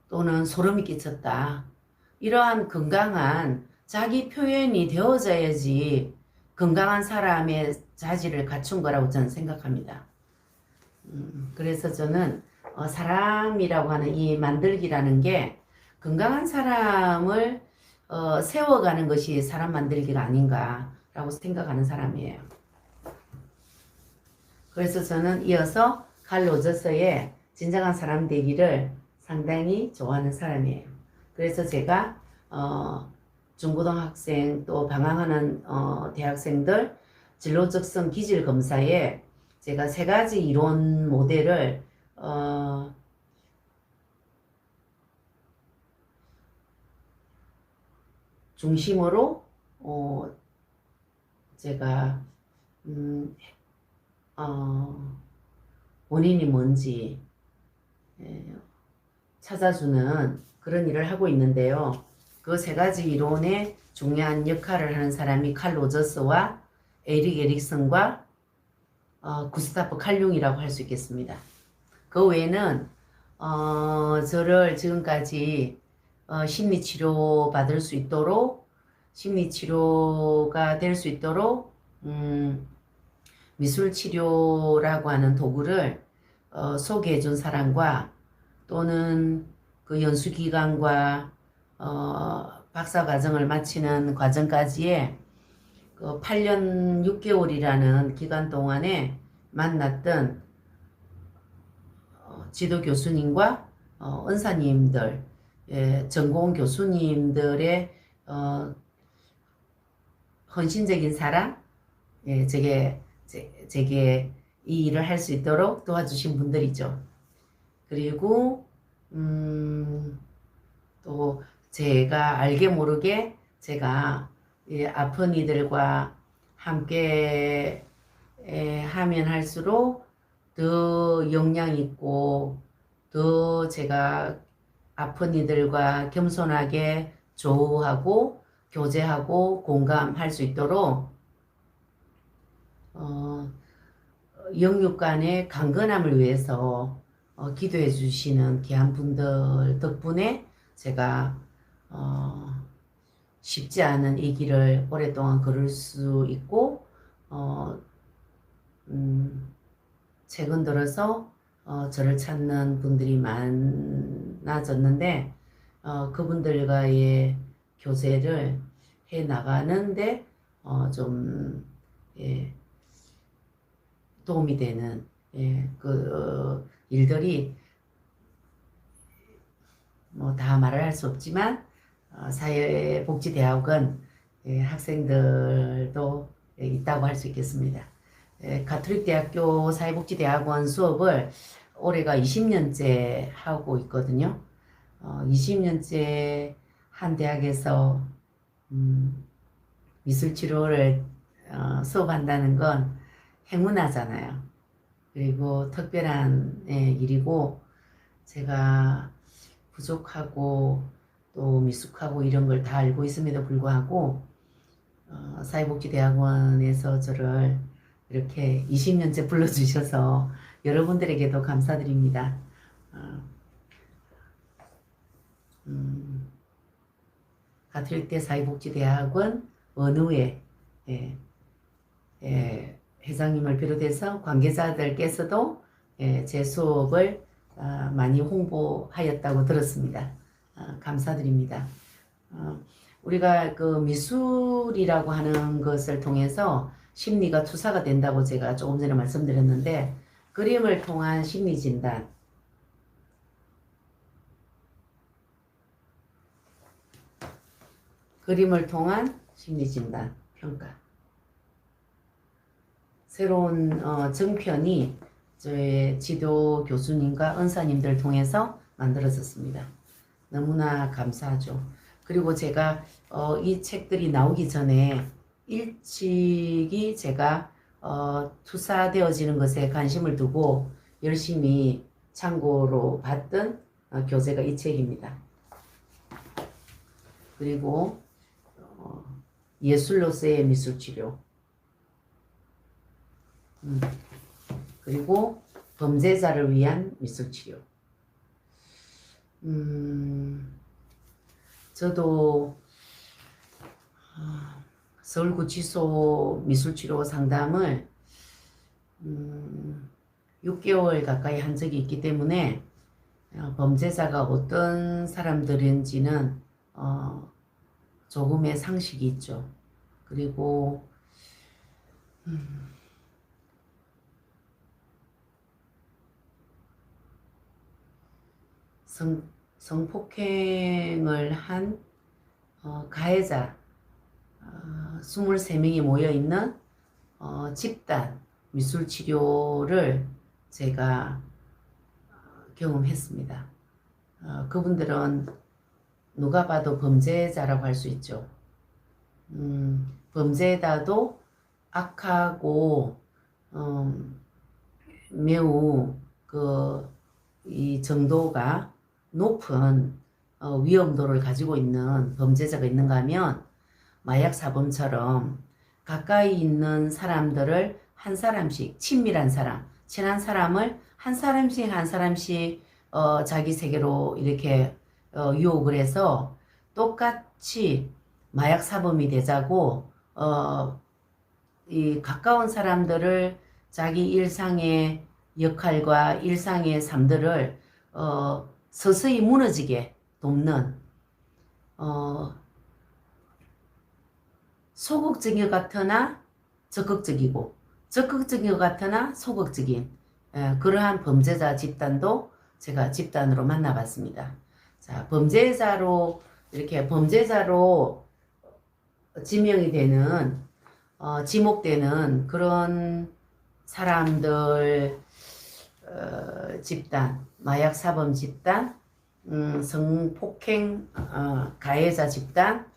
또는 소름이 끼쳤다. 이러한 건강한 자기 표현이 되어져야지 건강한 사람의 자질을 갖춘 거라고 저는 생각합니다. 그래서 저는 사람이라고 하는 이 만들기라는 게 건강한 사람을 세워가는 것이 사람 만들기가 아닌가라고 생각하는 사람이에요. 그래서 저는 이어서 칼 로저스의 진정한 사람 되기를 상당히 좋아하는 사람이에요. 그래서 제가 중고등학생 또 방황하는 대학생들 진로적성 기질 검사에 제가 3가지 이론 모델을 중심으로 제가 원인이 뭔지 찾아주는 그런 일을 하고 있는데요. 그 3가지 이론의 중요한 역할을 하는 사람이 칼 로저스와 에릭 에릭슨과 구스타프 칼융이라고 할 수 있겠습니다. 그 외에는 저를 지금까지 심리치료 받을 수 있도록 심리치료가 될 수 있도록 미술 치료라고 하는 도구를 소개해 준 사람과 또는 그 연수 기간과 박사 과정을 마치는 과정까지의 그 8년 6개월이라는 기간 동안에 만났던 지도 교수님과 은사님들, 전공 교수님들의 헌신적인 사랑, 제게 이 일을 할 수 있도록 도와주신 분들이죠. 그리고 또 제가 알게 모르게 제가 아픈 이들과 함께 하면 할수록 더 영향 있고 더 제가 아픈 이들과 겸손하게 조우하고 교제하고 공감할 수 있도록 영육 간의 강건함을 위해서 기도해 주시는 귀한 분들 덕분에 제가 쉽지 않은 이 길을 오랫동안 걸을 수 있고 최근 들어서 저를 찾는 분들이 많아졌는데 그분들과의 교제를 해 나가는데 좀 도움이 되는 일들이 뭐 다 말을 할 수 없지만 사회복지대학원 학생들도 있다고 할 수 있겠습니다. 가톨릭대학교 사회복지대학원 수업을 올해가 20년째 하고 있거든요. 20년째 한 대학에서 미술치료를 수업한다는 건 행운하잖아요. 그리고 특별한 일이고 제가 부족하고 또 미숙하고 이런 걸 다 알고 있음에도 불구하고 사회복지대학원에서 저를 이렇게 20년째 불러주셔서 여러분들에게도 감사드립니다. 가톨릭대 사회복지대학원 원우회 회장님을 비롯해서 관계자들께서도 제 수업을 많이 홍보하였다고 들었습니다. 감사드립니다. 우리가 그 미술이라고 하는 것을 통해서 심리가 투사가 된다고 제가 조금 전에 말씀드렸는데 그림을 통한 심리진단, 그림을 통한 심리진단, 평가. 새로운 정편이 저의 지도 교수님과 은사님들 통해서 만들어졌습니다. 너무나 감사하죠. 그리고 제가 이 책들이 나오기 전에 일찍이 제가 투사되어지는 것에 관심을 두고 열심히 참고로 봤던 교재가 이 책입니다. 그리고 예술로서의 미술치료, 그리고 범죄자를 위한 미술치료. 저도 서울구치소 미술치료 상담을 6개월 가까이 한 적이 있기 때문에 범죄자가 어떤 사람들인지는 조금의 상식이 있죠. 그리고 성폭행을 한 가해자 23명이 모여있는 집단 미술치료를 제가 경험했습니다. 그분들은 누가 봐도 범죄자라고 할 수 있죠. 범죄자도 악하고 매우 이 정도가 높은 위험도를 가지고 있는 범죄자가 있는가 하면 마약 사범처럼 가까이 있는 사람들을 한 사람씩, 친밀한 사람, 친한 사람을 한 사람씩 한 사람씩 자기 세계로 이렇게 유혹을 해서 똑같이 마약 사범이 되자고 이 가까운 사람들을 자기 일상의 역할과 일상의 삶들을 서서히 무너지게 돕는 소극적인 것 같으나 적극적이고 적극적인 것 같으나 소극적인 그러한 범죄자 집단도 제가 집단으로 만나봤습니다. 자, 이렇게 범죄자로 지명이 되는 지목되는 그런 사람들 집단, 마약 사범 집단, 성폭행 가해자 집단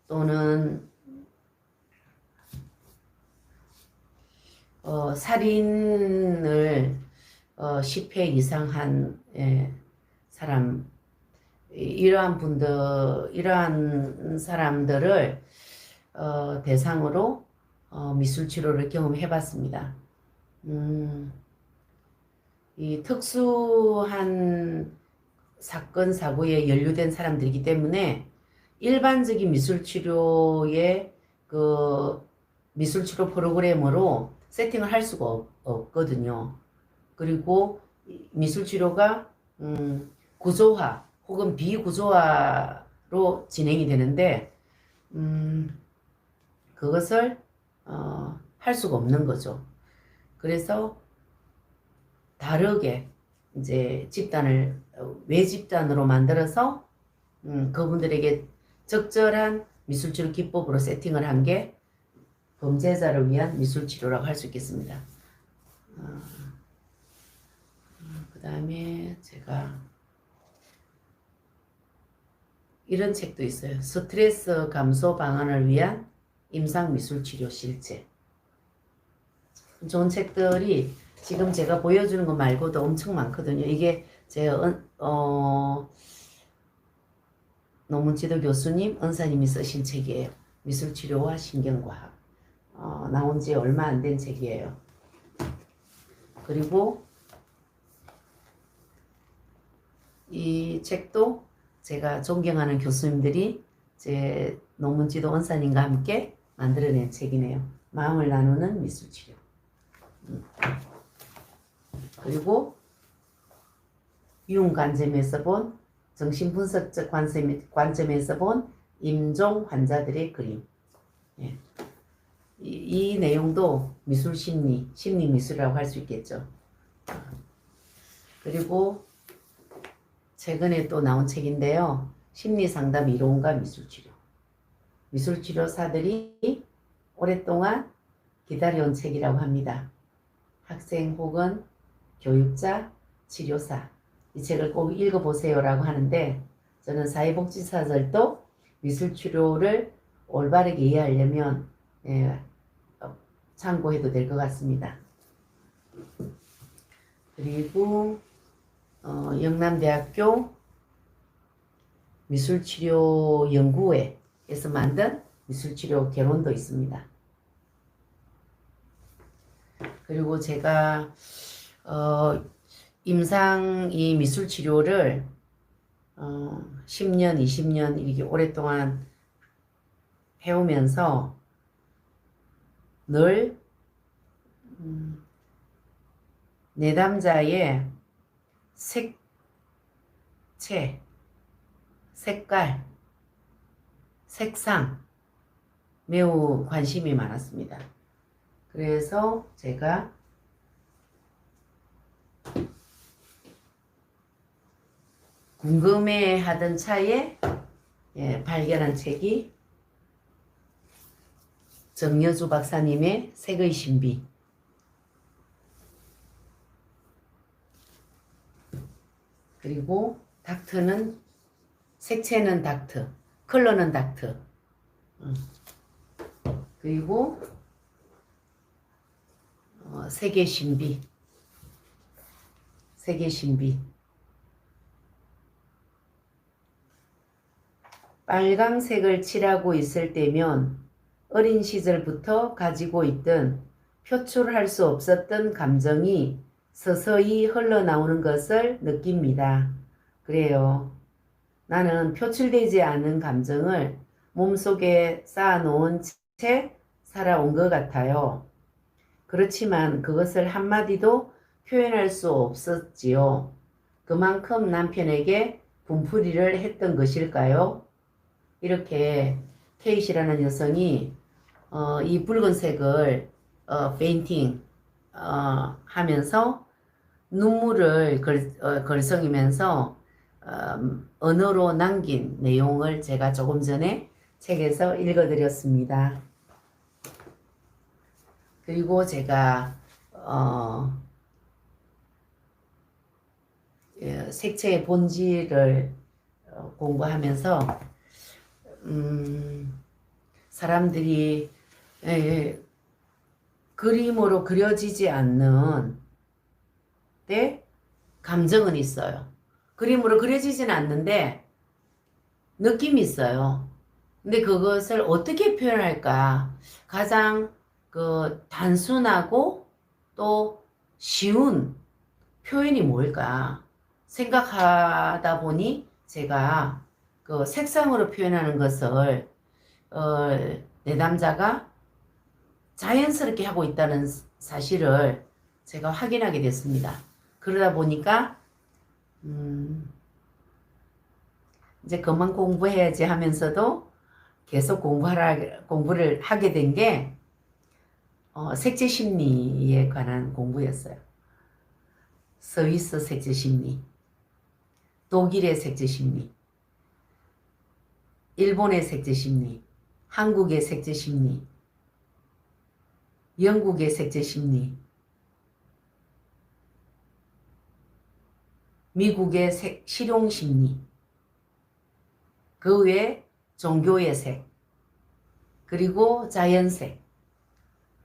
또는 살인을 10회 이상 한 사람 이러한 사람들을 대상으로 미술 치료를 경험해 봤습니다. 이 특수한 사건 사고에 연루된 사람들이기 때문에 일반적인 미술 치료의 그 미술 치료 프로그램으로 세팅을 할 수가 없거든요. 그리고 미술 치료가 구조화 혹은 비구조화로 진행이 되는데 그것을 할 수가 없는 거죠. 그래서 다르게 이제 집단을 외집단으로 만들어서 그분들에게 적절한 미술치료 기법으로 세팅을 한 게 범죄자를 위한 미술치료라고 할 수 있겠습니다. 그 다음에 제가 이런 책도 있어요. 스트레스 감소 방안을 위한 임상미술치료 실제. 좋은 책들이 지금 제가 보여주는 것 말고도 엄청 많거든요. 이게 제 노문지도 교수님, 은사님이 쓰신 책이에요. 미술치료와 신경과학. 나온 지 얼마 안 된 책이에요. 그리고 이 책도 제가 존경하는 교수님들이 제 노문지도 은사님과 함께 만들어낸 책이네요. 마음을 나누는 미술치료. 그리고 유흥관점에서 본 정신분석적 관점에서 본 임종 환자들의 그림. 예. 이 내용도 미술심리, 심리미술이라고 할 수 있겠죠. 그리고 최근에 또 나온 책인데요. 심리상담 이론과 미술치료. 미술치료사들이 오랫동안 기다려온 책이라고 합니다. 학생 혹은 교육자, 치료사 이 책을 꼭 읽어보세요라고 하는데 저는 사회복지사들도 미술치료를 올바르게 이해하려면 참고해도 될 것 같습니다. 그리고 영남대학교 미술치료연구회에서 만든 미술치료 개론도 있습니다. 그리고 제가 임상 이 미술치료를 10년, 20년 이렇게 오랫동안 해오면서 늘 내담자의 색채, 색깔, 색상 매우 관심이 많았습니다. 그래서 제가 궁금해하던 차에 발견한 책이 정여주 박사님의 색의 신비. 그리고 닥트는 색채는 닥트, 컬러는 닥트. 그리고 색의 신비. 색의 신비. 빨강색을 칠하고 있을 때면 어린 시절부터 가지고 있던 표출할 수 없었던 감정이 서서히 흘러나오는 것을 느낍니다. 그래요. 나는 표출되지 않은 감정을 몸속에 쌓아놓은 채 살아온 것 같아요. 그렇지만 그것을 한마디도 표현할 수 없었지요. 그만큼 남편에게 분풀이를 했던 것일까요? 이렇게 케이시라는 여성이 이 붉은색을 페인팅 하면서 눈물을 걸성이면서 언어로 남긴 내용을 제가 조금 전에 책에서 읽어드렸습니다. 그리고 제가 색채의 본질을 공부하면서 사람들이 그림으로 그려지지 않는 때 감정은 있어요. 그림으로 그려지지는 않는데 느낌이 있어요. 근데 그것을 어떻게 표현할까? 가장 단순하고 또 쉬운 표현이 뭘까? 생각하다 보니 제가 색상으로 표현하는 것을 내담자가 자연스럽게 하고 있다는 사실을 제가 확인하게 됐습니다. 그러다 보니까 이제 그만 공부해야지 하면서도 계속 공부를 하게 된 게 색채 심리에 관한 공부였어요. 스위스 색채 심리, 독일의 색채 심리, 일본의 색채 심리, 한국의 색채 심리, 영국의 색채 심리, 미국의 실용 심리, 그 외에 종교의 색, 그리고 자연색,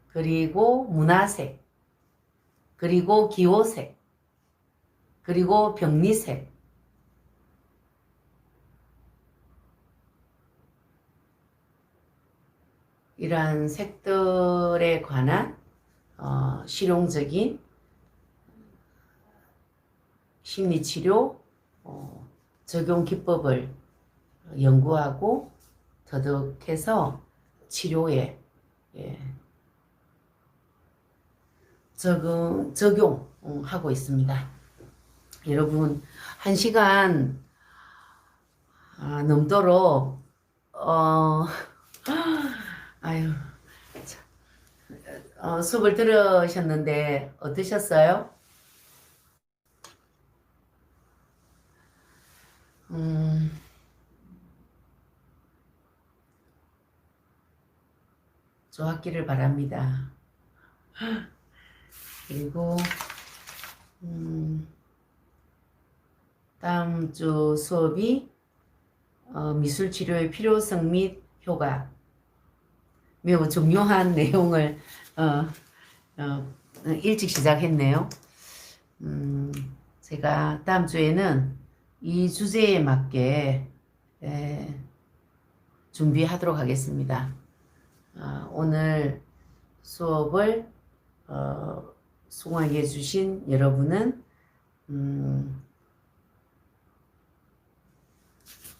그리고 문화색, 그리고 기호색, 그리고 병리색, 이러한 색들에 관한 실용적인 심리치료 적용 기법을 연구하고 터득해서 치료에 적용하고 있습니다. 여러분, 1시간 넘도록 수업을 들으셨는데 어떠셨어요? 좋았기를 바랍니다. 그리고 다음 주 수업이 미술치료의 필요성 및 효과, 매우 중요한 내용을 일찍 시작했네요. 제가 다음 주에는 이 주제에 맞게 준비하도록 하겠습니다. 오늘 수업을 수강해 주신 여러분은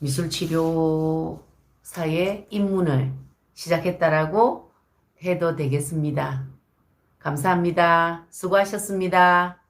미술치료사의 입문을 시작했다라고 해도 되겠습니다. 감사합니다. 수고하셨습니다.